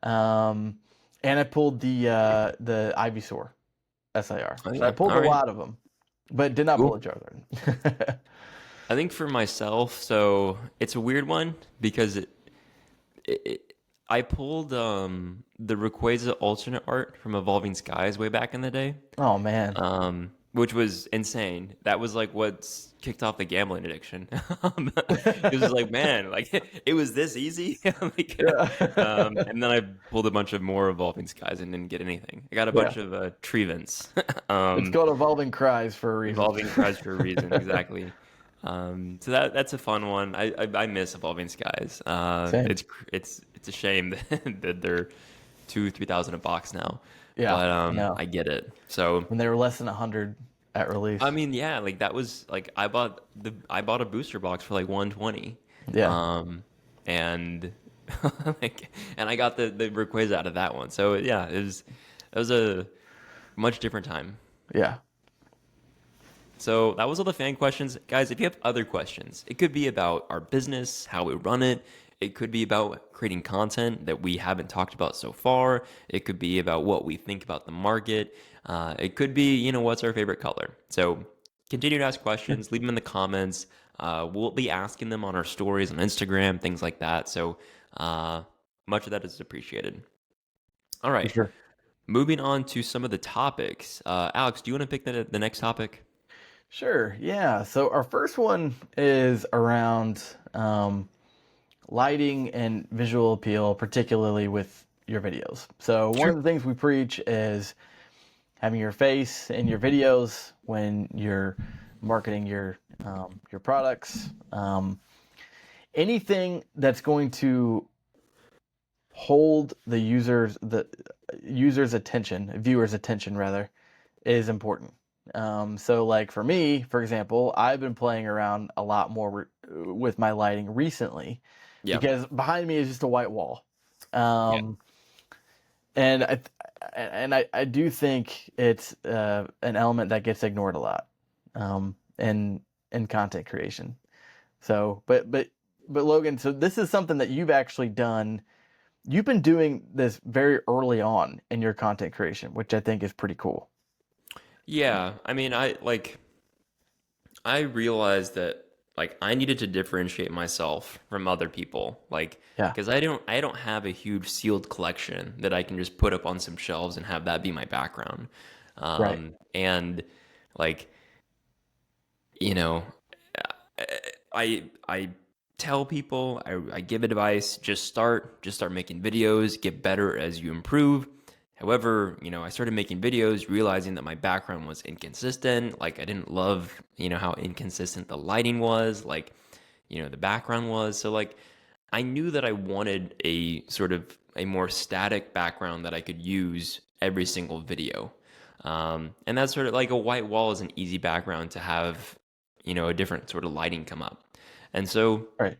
and I pulled the Ivysaur SIR. Oh So I yeah. pulled All a right. lot of them, but did not pull a Cool. Charizard. I think for myself, so it's a weird one because I pulled the Rayquaza alternate art from Evolving Skies way back in the day, Oh man. which was insane. That was like what's kicked off the gambling addiction. It was like, man, like it was this easy. Like, Yeah. and then I pulled a bunch of more Evolving Skies and didn't get anything. I got a Yeah. bunch of Trevents. It's called Evolving Cries for a reason. Evolving Skies for a reason, exactly. So that's a fun one. I miss Evolving Skies. Same. It's a shame that they're 2,000-3,000 a box now, Yeah, but I know. I get it. So When they were less than 100 at release. I mean, yeah, like that was like I bought a booster box for like 120, Yeah. and Like, and I got the quiz out of that one. So yeah, it was a much different time. Yeah. So that was all the fan questions. Guys, if you have other questions, it could be about our business, how we run it. It could be about creating content that we haven't talked about so far. It could be about what we think about the market. It could be, what's our favorite color. So continue to ask questions, leave them in the comments. We'll be asking them on our stories on Instagram, things like that. So much of that is appreciated. All For right. sure. Moving on to some of the topics. Alex, do you want to pick the next topic? Sure. Yeah. So our first one is around lighting and visual appeal, particularly with your videos. So one of Sure. the things we preach is having your face in your videos when you're marketing your products. Anything that's going to hold the user's attention, viewer's attention rather, is important. So like for me, for example, I've been playing around a lot more with my lighting recently Yeah. because behind me is just a white wall. Yeah. Um, and I do think it's an element that gets ignored a lot in content creation. So, but Logan, so this is something that you've actually done. You've been doing this very early on in your content creation, which I think is pretty cool. Yeah. I mean, I realized that like I needed to differentiate myself from other people, like Yeah, because I don't have a huge sealed collection that I can just put up on some shelves and have that be my background. right. And like you know, I tell people, I give advice, just start making videos, get better as you improve. However, I started making videos realizing that my background was inconsistent. Like I didn't love, how inconsistent the lighting was, like, the background was. So like I knew that I wanted a sort of a more static background that I could use every single video. And that's sort of like a white wall is an easy background to have, a different sort of lighting come up. And so, Right.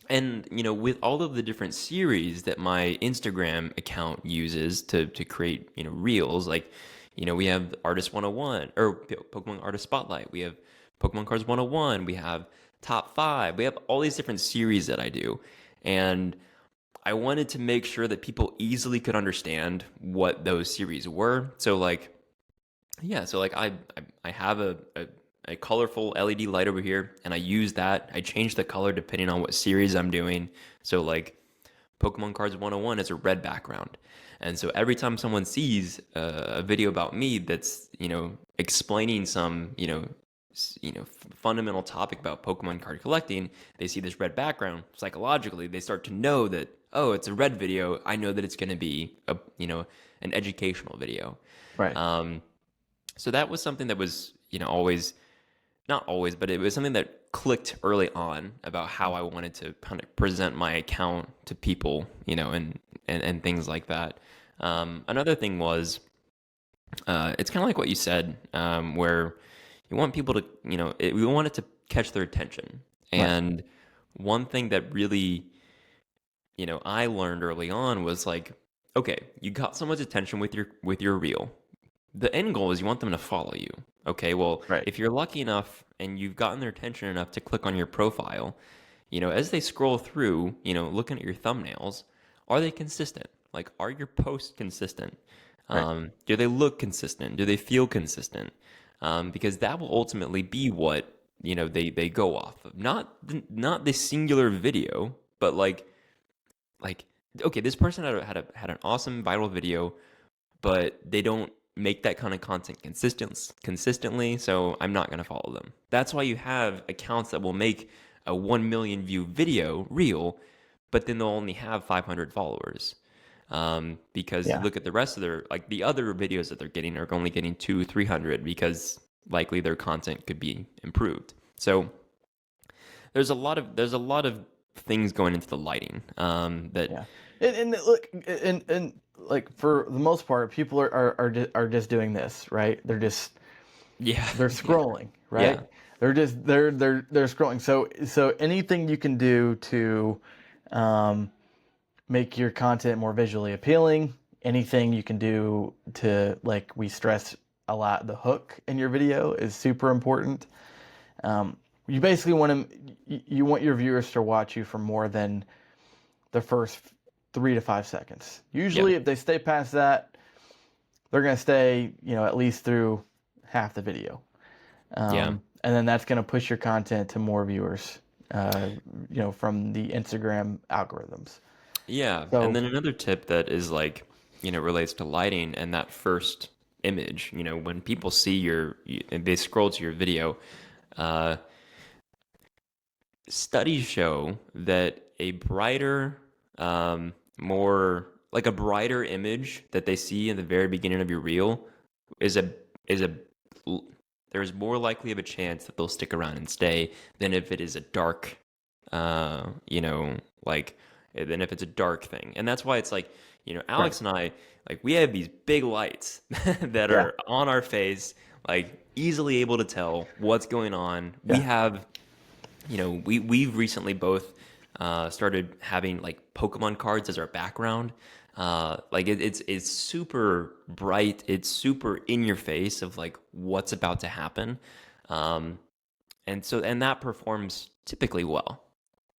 and with all of the different series that my Instagram account uses to create, reels, like, we have Artist 101 or Pokemon Artist Spotlight. We have Pokemon Cards 101. We have Top 5. We have all these different series that I do. And I wanted to make sure that people easily could understand what those series were. So like, yeah, so like I have a colorful LED light over here, and I use that. I change the color depending on what series I'm doing. So like Pokemon Cards 101 is a red background. And so every time someone sees a video about me that's, explaining some, fundamental topic about Pokemon card collecting, they see this red background. Psychologically, they start to know that, oh, it's a red video. I know that it's going to be an educational video. Right. Um, so that was something that was, always not always, but it was something that clicked early on about how I wanted to kind of present my account to people, and things like that. Another thing was, it's kind of like what you said, where you want people to, we want it to catch their attention. Right. And one thing that really, I learned early on was like, okay, you got someone's attention with your reel. The end goal is you want them to follow you. Okay, well, Right. if you're lucky enough and you've gotten their attention enough to click on your profile, as they scroll through, looking at your thumbnails, are they consistent? Like, are your posts consistent? Right. Do they look consistent? Do they feel consistent? Because that will ultimately be what they go off of. Not the singular video, but like okay, this person had an awesome viral video, but they don't make that kind of content consistently, so I'm not going to follow them. That's why you have accounts that will make a 1 million view video reel, but then they'll only have 500 followers. Because you Yeah. look at the rest of the other videos that they're getting are only getting 300 because likely their content could be improved. So there's a lot of things going into the lighting, that Yeah. And look, and like for the most part, people are just doing this, right? yeah. They're Yeah. scrolling, Yeah. right? They're scrolling. So anything you can do to um make your content more visually appealing. Anything you can do to, like we stress a lot, the hook in your video is super important. You basically you want your viewers to watch you for more than the first 3 to 5 seconds. Usually, if they stay past that, they're going to stay, at least through half the video. And then that's going to push your content to more viewers, from the Instagram algorithms. Yeah. So, And then another tip that is like, relates to lighting and that first image, when people see and they scroll to your video, studies show that a brighter, more like a brighter image that they see in the very beginning of your reel is a there's more likely of a chance that they'll stick around and stay than if it is a dark, than if it's a dark thing. And that's why it's like, Alex and I, like, we have these big lights that are on our face, like easily able to tell what's going on. We have, we've recently both started having like Pokemon cards as our background. It's super bright. It's super in your face of like what's about to happen. And that performs typically well.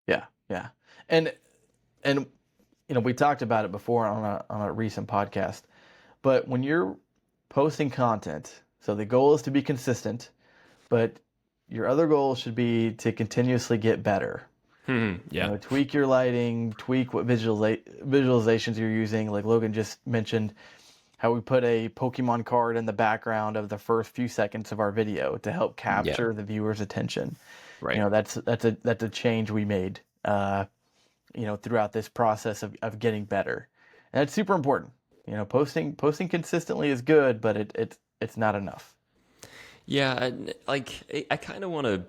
Yeah. Yeah. And we talked about it before on a recent podcast, but when you're posting content, so the goal is to be consistent, but your other goal should be to continuously get better. Tweak your lighting, tweak what visualizations you're using. Like Logan just mentioned, how we put a Pokemon card in the background of the first few seconds of our video to help capture the viewer's attention. Right. That's a change we made, throughout this process of getting better, and that's super important. Posting consistently is good, but it's not enough. Yeah, I kind of want to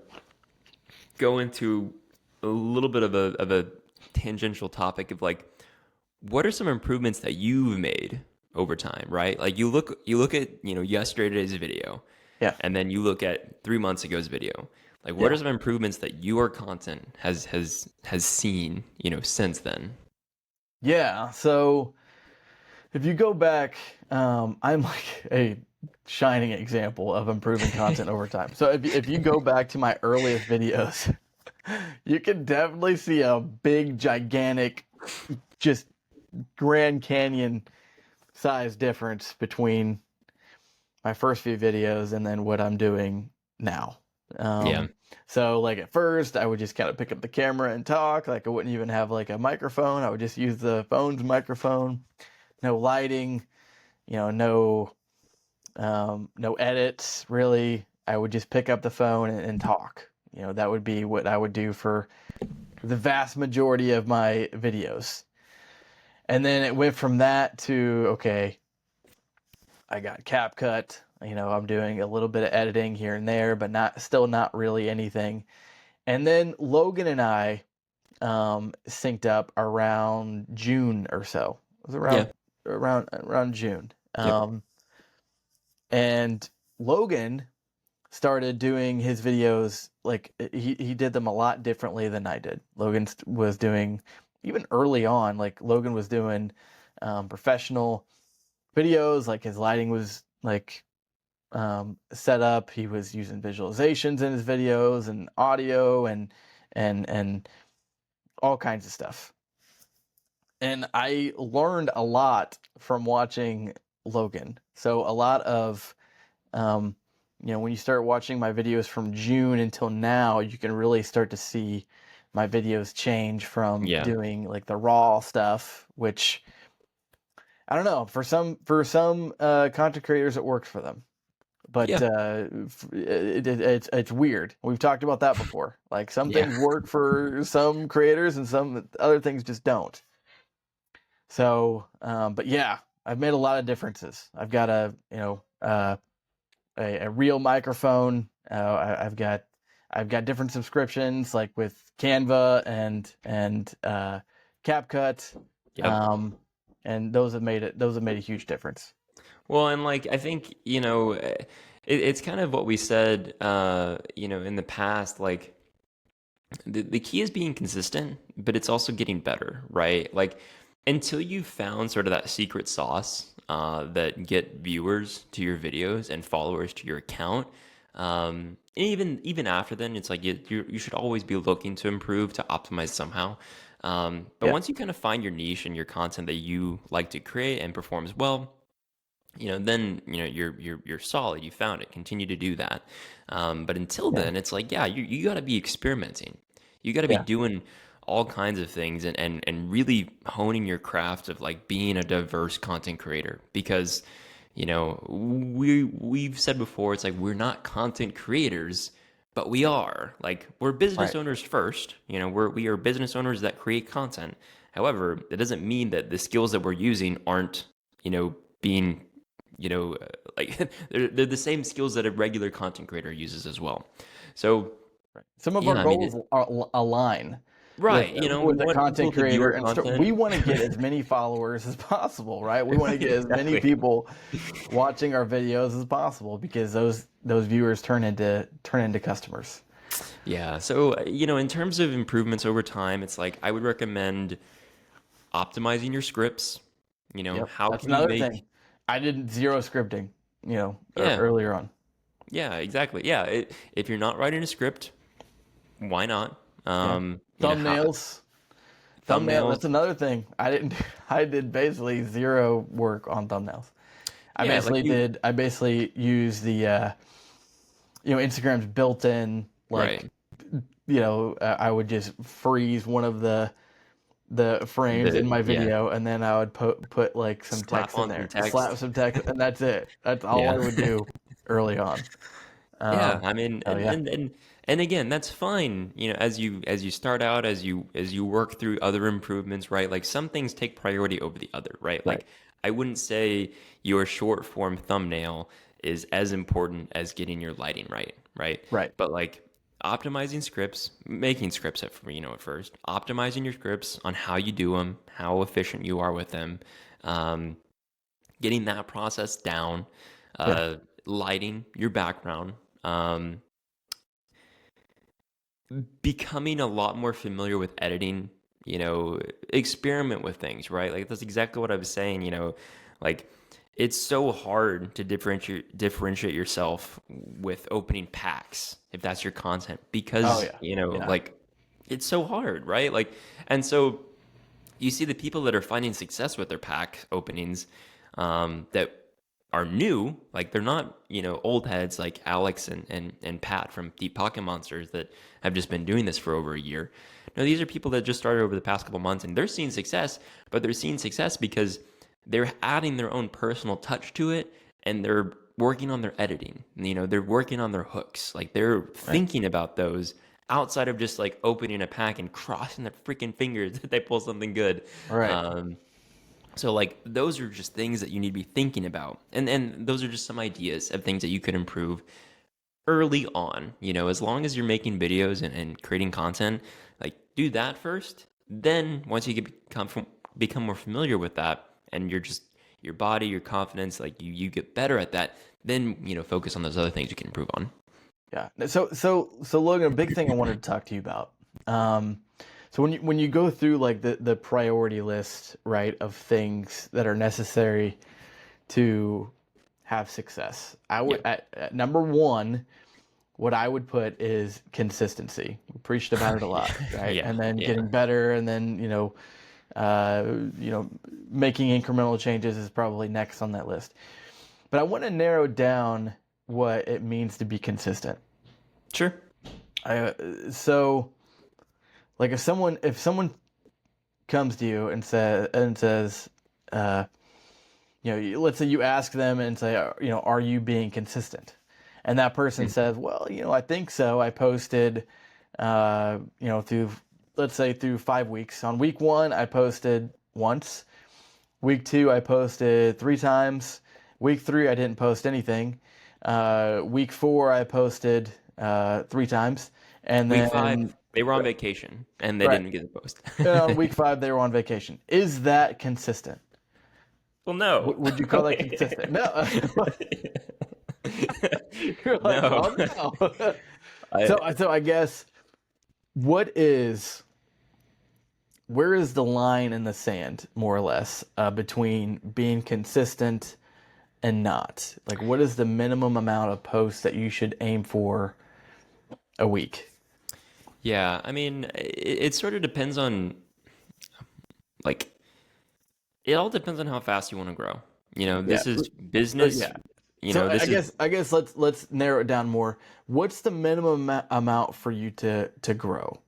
go into a little bit of a tangential topic of like, what are some improvements that you've made over time, right? Like you look at, yesterday's video, and then you look at 3 months ago's video. Like, what are some improvements that your content has seen, since then? Yeah. So if you go back, I'm like a shining example of improving content over time. So if you go back to my earliest videos, you can definitely see a big, gigantic, just Grand Canyon size difference between my first few videos and then what I'm doing now. So like at first I would just kind of pick up the camera and talk. Like I wouldn't even have like a microphone. I would just use the phone's microphone. No lighting, no edits really. I would just pick up the phone and talk. That would be what I would do for the vast majority of my videos. And then it went from that to, okay, I got CapCut. I'm doing a little bit of editing here and there, but still not really anything. And then Logan and I synced up around June or so. It was around June. And Logan started doing his videos, like he did them a lot differently than I did. Logan was doing, even early on, like Logan was doing professional videos, like his lighting was like set up. He was using visualizations in his videos and audio and all kinds of stuff. And I learned a lot from watching Logan. So a lot of when you start watching my videos from June until now, you can really start to see my videos change from doing like the raw stuff, which I don't know, for some content creators it works for them, but it's weird. We've talked about that before. Like some things work for some creators and some other things just don't. So, but yeah, I've made a lot of differences. I've got a real microphone. I've got different subscriptions, like with Canva and CapCut. And those have made a huge difference. Well, and like I think it's kind of what we said in the past. Like the key is being consistent, but it's also getting better, right? Like until you found sort of that secret sauce that get viewers to your videos and followers to your account. And even after then, it's like you should always be looking to improve, to optimize somehow. But Yeah. once you kind of find your niche and your content that you like to create and performs well, then you're solid. You found it. Continue to do that. But until Yeah. then, it's like, yeah, you got to be experimenting. You got to be Yeah. doing all kinds of things and really honing your craft of like being a diverse content creator, because we've said before, it's like we're not content creators, but we are. Like, we're business Right. owners first. We are business owners that create content. However, that doesn't mean that the skills that we're using aren't being like they're the same skills that a regular content creator uses as well. So Some of our yeah, I mean, goals are align right, with we a want content people to view creator, our and we content. want to get as many followers as possible, right? We want to get as many Exactly. people watching our videos as possible, because those viewers turn into customers. Yeah. So, in terms of improvements over time, it's like I would recommend optimizing your scripts. Yep, How that's can you another make, thing. I did zero scripting, yeah, earlier on. yeah, exactly. Yeah. If you're not writing a script, why not? Yeah, How thumbnails. That's thumbnails. another thing. I didn't. I did basically zero work on thumbnails. Yeah. I basically used the Instagram's built-in, like, Right. I would just freeze one of the frames in my Yeah. video, and then I would put like some Slap text in on some there, text. slap some text, and that's it. That's all I Yeah. would do early on. Yeah, Um, I mean, oh yeah, and again, that's fine. As you start out, as you work through other improvements, right? Like, some things take priority over the other, right? right, Like, I wouldn't say your short form thumbnail is as important as getting your lighting right, right? right, But like, optimizing scripts, making scripts at first, optimizing your scripts on how you do them, how efficient you are with them, um, getting that process down, yeah, uh, lighting your background, um, becoming a lot more familiar with editing, experiment with things, right? Like, that's exactly what I was saying, like, it's so hard to differentiate yourself with opening packs if that's your content, oh because, yeah, yeah, like, it's so hard, right? Like, and so you see the people that are finding success with their pack openings, that are new, like, they're not, old heads like Alex and Pat from Deep Pocket Monsters that have just been doing this for over a year. No, these are people that just started over the past couple months, and they're seeing success, but they're seeing success because they're adding their own personal touch to it, and they're working on their editing. They're working on their hooks. Like, they're right, thinking about those outside of just like opening a pack and crossing their freaking fingers that they pull something good. right. So, like, those are just things that you need to be thinking about. And those are just some ideas of things that you could improve early on. As long as you're making videos and creating content, like, do that first. Then once you become more familiar with that, and you're just your body, your confidence, like, you get better at that, then focus on those other things you can improve on. Yeah. So Logan, a big thing I wanted to talk to you about. Um, so when you go through like the priority list, right, of things that are necessary to have success, I would Yep. at number one, what I would put is consistency. We preached about it a lot, right? Yeah. And then Yeah. getting better, and then uh, making incremental changes is probably next on that list. But I want to narrow down what it means to be consistent. Sure. So, like, if someone comes to you and says, uh, let's say you ask them and say, are you being consistent? And that person says, well, I think so. I posted, through, let's say, through 5 weeks. On week one, I posted once. Week two, I posted 3 times. Week three, I didn't post anything. Week four, I posted 3 times. And Week 5, then, they were on vacation and they right, didn't get the post. and on week five, they were on vacation. Is that consistent? Well, no. Would you call that consistent? No. You're like, No. well, no. I So I guess, what is where is the line in the sand, more or less, between being consistent and not? Like, what is the minimum amount of posts that you should aim for a week? Yeah, I mean, it sort of depends on like it all depends on how fast you want to grow. Yeah. This is So business. yeah. So I This is guess let's narrow it down more. What's the minimum amount for you to grow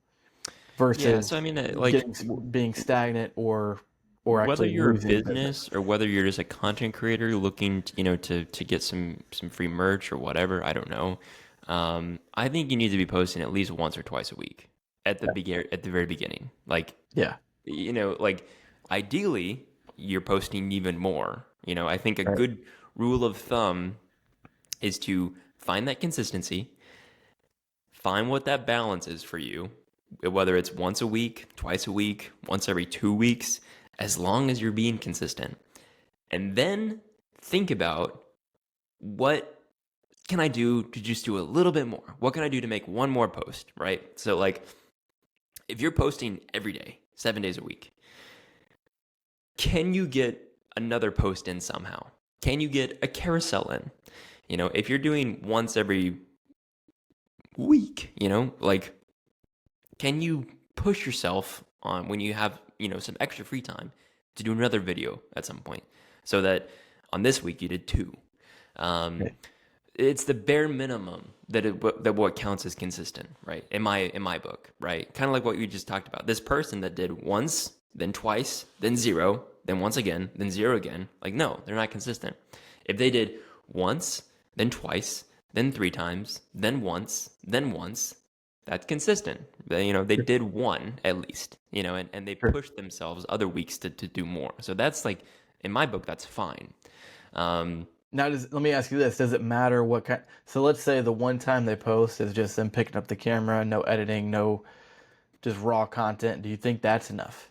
yeah. So I versus mean, like being stagnant or whether actually you're a losing business? business or whether you're just a content creator looking, to get some free merch or whatever, I don't know. I think you need to be posting at least once or twice a week at the very beginning. Like, Yeah. like ideally you're posting even more. I think a Right. good rule of thumb is to find that consistency, find what that balance is for you, whether it's once a week, twice a week, once every 2 weeks, as long as you're being consistent. And then think about what can I do to just do a little bit more? What can I do to make one more post, right? So, like, if you're posting every day, 7 days a week, can you get another post in somehow? Can you get a carousel in? If you're doing once every week, like, can you push yourself on when you have, some extra free time to do another video at some point so that on this week you did two? Um, Okay. it's the bare minimum that what counts as consistent, right? In my book, right? Kind of like what you just talked about. This person that did once, then twice, then zero, then once again, then zero again. Like, no, they're not consistent. If they did once, then twice, then three times, then once, that's consistent. They did one at least, and they Sure. pushed themselves other weeks to do more. So that's like, in my book, that's fine. Um, Now, let me ask you this: does it matter what kind? So let's say the one time they post is just them picking up the camera, no editing, no just raw content. Do you think that's enough?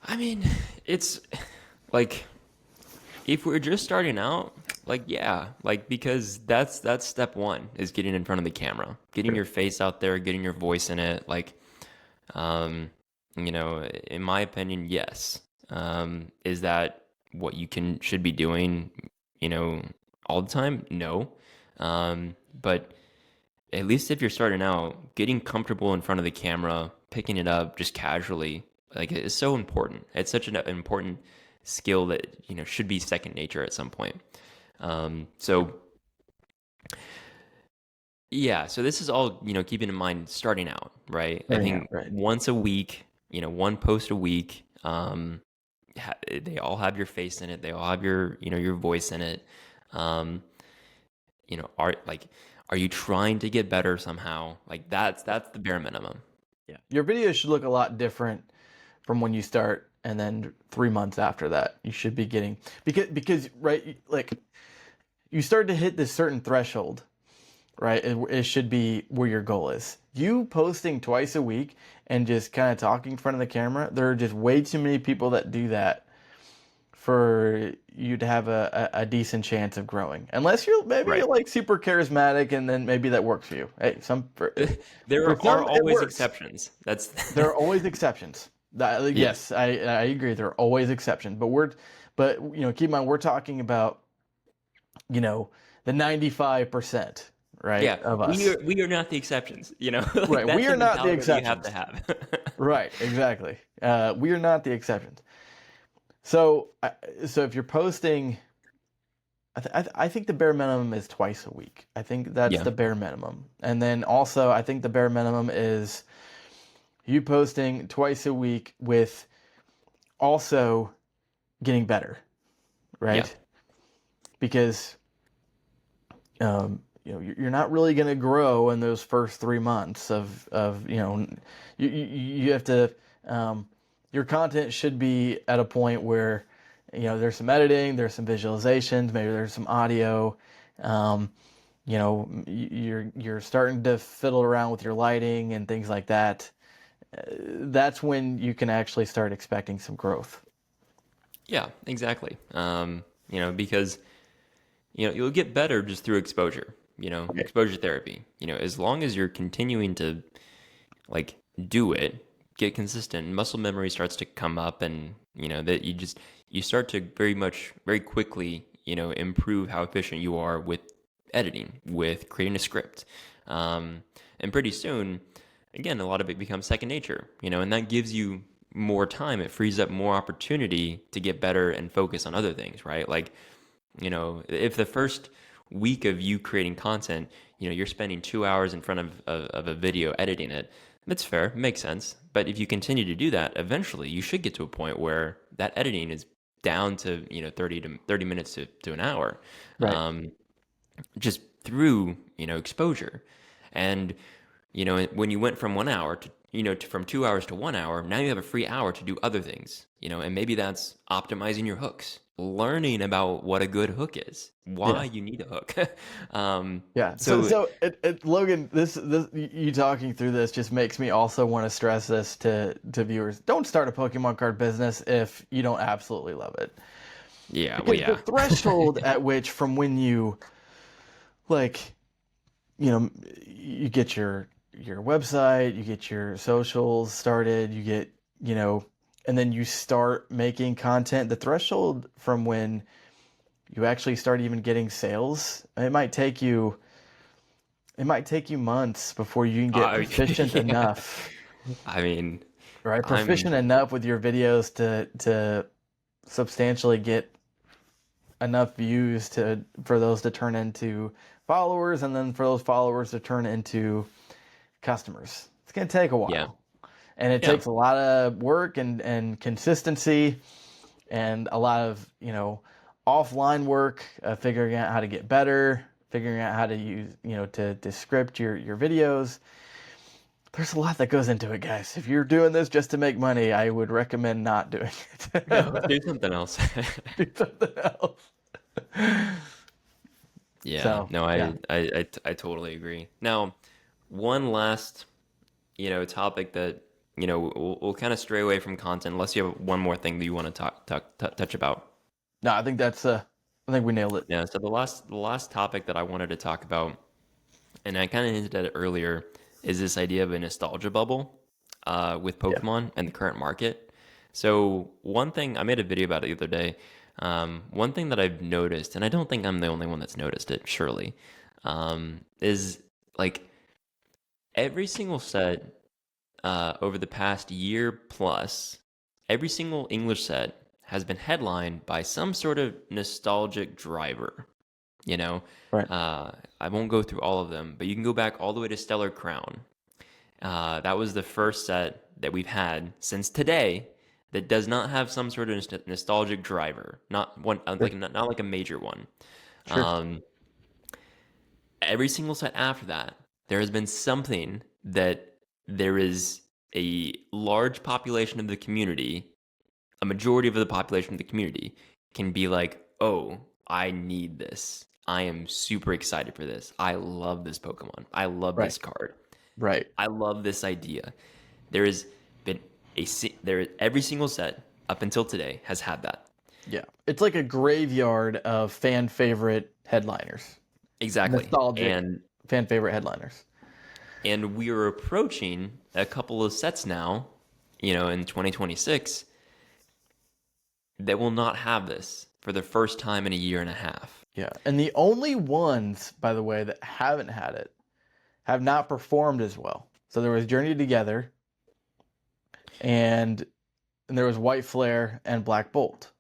I mean, it's like if we're just starting out, like yeah, like because that's step one is getting in front of the camera, getting Sure. your face out there, getting your voice in it. Like, um, in my opinion, yes. Is that what you should be doing? You know, all the time? No. But at least if you're starting out, getting comfortable in front of the camera, picking it up just casually, like it's so important. It's such an important skill that, should be second nature at some point. So yeah, so this is all, keeping in mind starting out, right? I Starting out, think right? once a week, one post a week, they all have your face in it. They all have your voice in it. Um, are you trying to get better somehow? Like that's the bare minimum. Yeah. Your videos should look a lot different from when you start, and then 3 months after that, you should be getting because right, like you start to hit this certain threshold, right? It should be where your goal is. You posting twice a week and just kind of talking in front of the camera. There are just way too many people that do that for you to have a decent chance of growing. Unless you're Right. like super charismatic, and then maybe that works for you. Hey, for There are some it always works. exceptions. That's There are always exceptions. yeah. Yes, I agree. There are always exceptions, but keep in mind we're talking about the 95%, right, Yeah, of we us. are we are not the exceptions, like Right, we that's the are not the mentality that you have to exceptions. have. Right, exactly. We are not the exceptions. So, so if you're posting, I think the bare minimum is twice a week. I think that's Yeah. the bare minimum. And then also, I think the bare minimum is you posting twice a week with also getting better, Yeah. right? Because you're not really going to grow in those first 3 months of you have to your content should be at a point where there's some editing, there's some visualizations, maybe there's some audio. um, you're starting to fiddle around with your lighting and things like that. That's when you can actually start expecting some growth. Yeah, exactly. Because you'll get better just through exposure, Okay. exposure therapy. As long as you're continuing to like do it, get consistent. Muscle memory starts to come up, and that you start to very quickly improve how efficient you are with editing, with creating a script, and pretty soon, again, a lot of it becomes second nature. And that gives you more time. It frees up more opportunity to get better and focus on other things, right? Like, if the first week of you creating content, you're spending 2 hours in front of a video editing it, that's fair, makes sense. But if you continue to do that, eventually you should get to a point where that editing is down to 30 minutes to an hour, Right. just through exposure. And when you went from 1 hour to from 2 hours to 1 hour, now you have a free hour to do other things, and maybe that's optimizing your hooks, learning about what a good hook is, why Yeah. you need a hook. Yeah. So, So Logan, this you talking through this just makes me also want to stress this to viewers. Don't start a Pokemon card business if you don't absolutely love it. yeah, well, Because the yeah. threshold at which from when you like, you get your website, you get your socials started, you get, and then you start making content, the threshold from when you actually start even getting sales, it might take you months before you can get proficient Yeah. enough, I mean, right? I'm Proficient enough with your videos to substantially get enough views for those to turn into followers, and then for those followers to turn into customers. It's going to take a yeah, while. And it yeah, takes a lot of work and consistency and a lot of, offline work, figuring out how to get better, figuring out how to use, to script your videos. There's a lot that goes into it, guys. If you're doing this just to make money, I would recommend not doing no, it. do something else. Do something else. Yeah, So, no, yeah. I totally agree. Now, one last topic that we'll kind of stray away from content unless you have one more thing that you want to touch about. No, I think we nailed it. Yeah, so the last topic that I wanted to talk about, and I kind of hinted at it earlier, is this idea of a nostalgia bubble with Yeah. Pokemon and the current market. So one thing, I made a video about it the other day. One thing that I've noticed, and I don't think I'm the only one that's noticed it, surely, is like every single set over the past year plus, every single English set has been headlined by some sort of nostalgic driver. You know, Right. I won't go through all of them, but you can go back all the way to Stellar Crown. That was the first set that we've had since today that does not have some sort of nostalgic driver, not one Sure. like not like a major one. Sure. Um, every single set after that, there has been something that there is a large population of the community, a majority of the population of the community can be like, oh, I need this. I am super excited for this. I love this Pokemon. I love Right. this card. Right. I love this idea. There has been every single set up until today has had that. Yeah. It's like a graveyard of fan favorite headliners. Exactly. Nostalgic And fan favorite headliners. we are approaching a couple of sets now, in 2026 that will not have this for the first time in a year and a half. Yeah. And the only ones, by the way, that haven't had it have not performed as well. So there was Journey Together and there was White Flare and Black Bolt.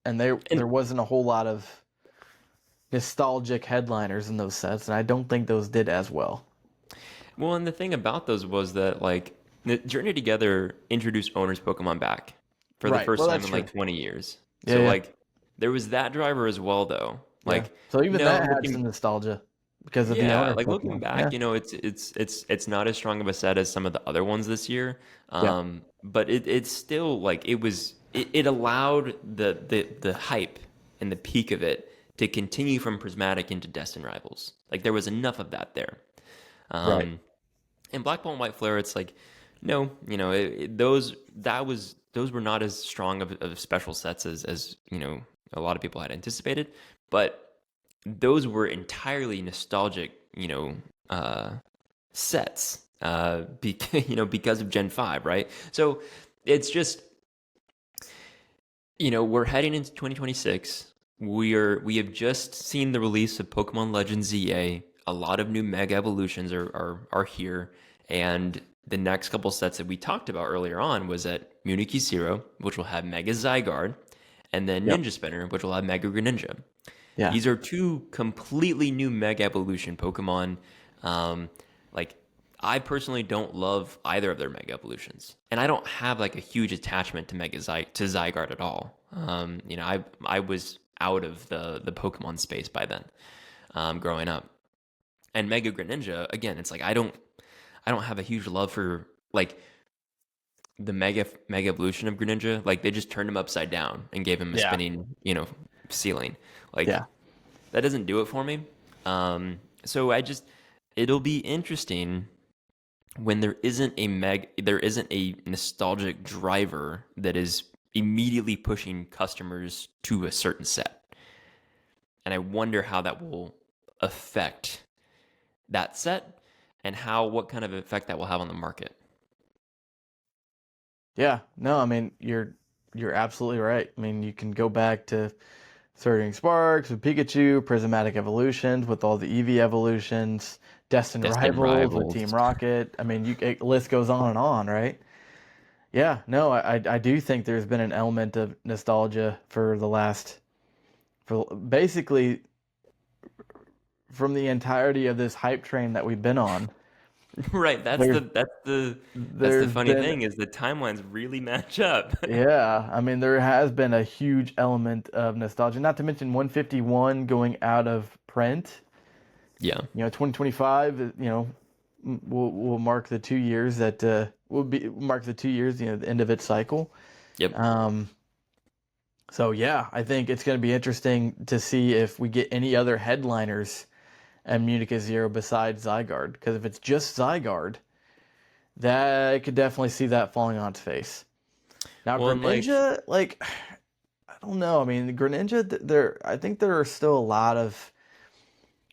And And there wasn't a whole lot of nostalgic headliners in those sets, and I don't think those did as well. well, and the thing about those was that like the Journey Together introduced owners Pokemon back for the Right. first Well, time that's in true. like 20 years. Yeah, So yeah, like there was that driver as well though. yeah. Like So even that had looking some nostalgia because of the yeah, owner like looking Pokemon. Yeah, back, it's not as strong of a set as some of the other ones this year. yeah, But it's still like it allowed the hype and the peak of it to continue from Prismatic into Destined Rivals. Like there was enough of that there. right, Um, and Black Ball and White Flare, it's like, no, those were not as strong of special sets as a lot of people had anticipated, but those were entirely nostalgic, sets because of Gen 5, right? So it's just, we're heading into 2026. We have just seen the release of Pokemon Legends ZA. A lot of new Mega Evolutions are here, and the next couple sets that we talked about earlier on was at Munikis Zero, which will have Mega Zygarde, and then Yep. Ninja Spinner, which will have Mega Greninja. Yeah. These are two completely new Mega Evolution Pokemon. Like, I personally don't love either of their Mega Evolutions, and I don't have like a huge attachment to to Zygarde at all. I was out of the Pokemon space by then, growing up. And Mega Greninja, again, it's like I don't have a huge love for like the Mega Evolution of Greninja. Like they just turned him upside down and gave him a Yeah. spinning, ceiling. Like Yeah. that doesn't do it for me. So it'll be interesting when there isn't a nostalgic driver that is immediately pushing customers to a certain set. And I wonder how that will affect that set and what kind of effect that will have on the market. Yeah. No, I mean, you're absolutely right. I mean, you can go back to Surging Sparks with Pikachu, Prismatic Evolutions with all the Eevee evolutions, Destined Destined Rivals with Rivals. Team Rocket. I mean, list goes on and on, right? Yeah, no, I do think there's been an element of nostalgia for basically from the entirety of this hype train that we've been on. Right. There's That's the there's funny been thing is the timelines really match up. Yeah, I mean there has been a huge element of nostalgia. Not to mention 151 going out of print. Yeah. 2025. Will mark the 2 years that will be mark the 2 years. The end of its cycle. Yep. Um, So yeah, I think it's going to be interesting to see if we get any other headliners at Munikis Zero besides Zygarde. Because if it's just Zygarde, that I could definitely see that falling on its face. Now Well, and like, Greninja, like I don't know. I mean, Greninja, I think there are still a lot of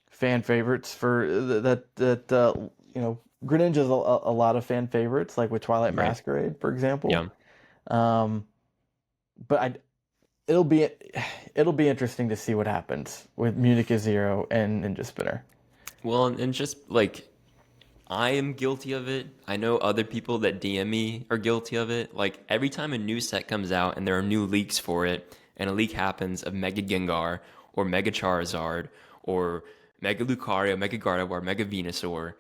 fan favorites for Greninja's a lot of fan favorites, like with Twilight right. Masquerade, for example. Yeah. Um, but it'll be it'll be interesting to see what happens with Munikis Zero and Ninja Spinner. Well, and just like I am guilty of it. I know other people that DM me are guilty of it. Like every time a new set comes out and there are new leaks for it, and a leak happens of Mega Gengar or Mega Charizard or Mega Lucario, Mega Gardevoir, Mega Venusaur,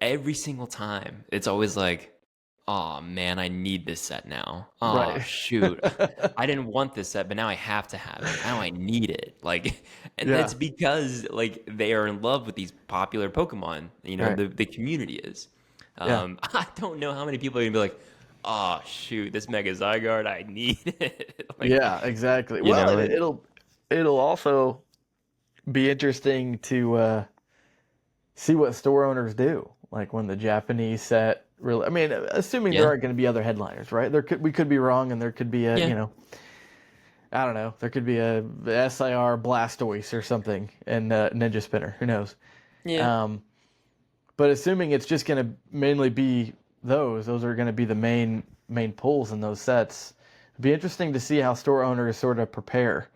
every single time it's always like, oh man, I need this set now. Oh Right. shoot. I didn't want this set, but now I have to have it. Now I need it. Like, and Yeah. it's because like they are in love with these popular Pokemon. Right. The community is. Yeah. I don't know how many people are gonna be like, oh shoot, this Mega Zygarde, I need it. Like, Yeah. Exactly. you Well, know, it, it, it'll also be interesting to see what store owners do, like when the Japanese set really. I mean, assuming there yeah, aren't going to be other headliners, right? We could be wrong, and there could be yeah, I don't know, there could be a SIR Blastoise or something, and Ninja Spinner. Who knows? yeah. Um, but assuming it's just going to mainly be those are going to be the main pulls in those sets. It'd be interesting to see how store owners sort of prepare.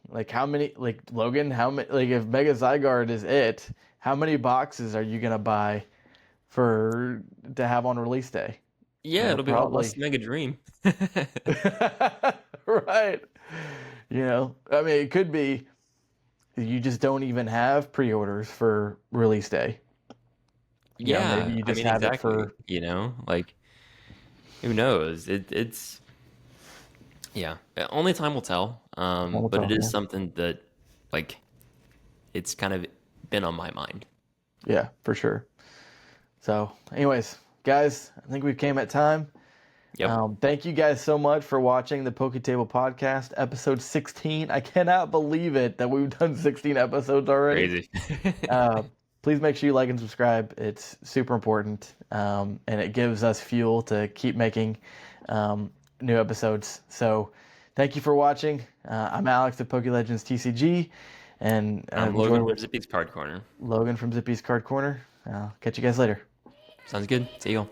Like how many, like Logan, how many, like if Mega Zygarde is it, how many boxes are you gonna buy to have on release day? Yeah, it'll be a lot less Probably. than Mega Dream. Right. I mean, it could be you just don't even have pre-orders for release day. Maybe Yeah, you I just mean have it exactly. for. Like who knows? It's yeah. Only time will tell. All the But it time, is yeah. something that like it's kind of been on my mind. Yeah, for sure. So, anyways, guys, I think we came at time. Yep. Thank you guys so much for watching the Poke Table Podcast, episode 16. I cannot believe it that we've done 16 episodes already. Crazy. Uh, please make sure you like and subscribe. It's super important, and it gives us fuel to keep making new episodes. So thank you for watching. I'm Alex of PokeLegends TCG, and I'm enjoy Logan from with Zippy's Card Corner. Logan from Zippy's Card Corner. Catch you guys later. Sounds good. See you all.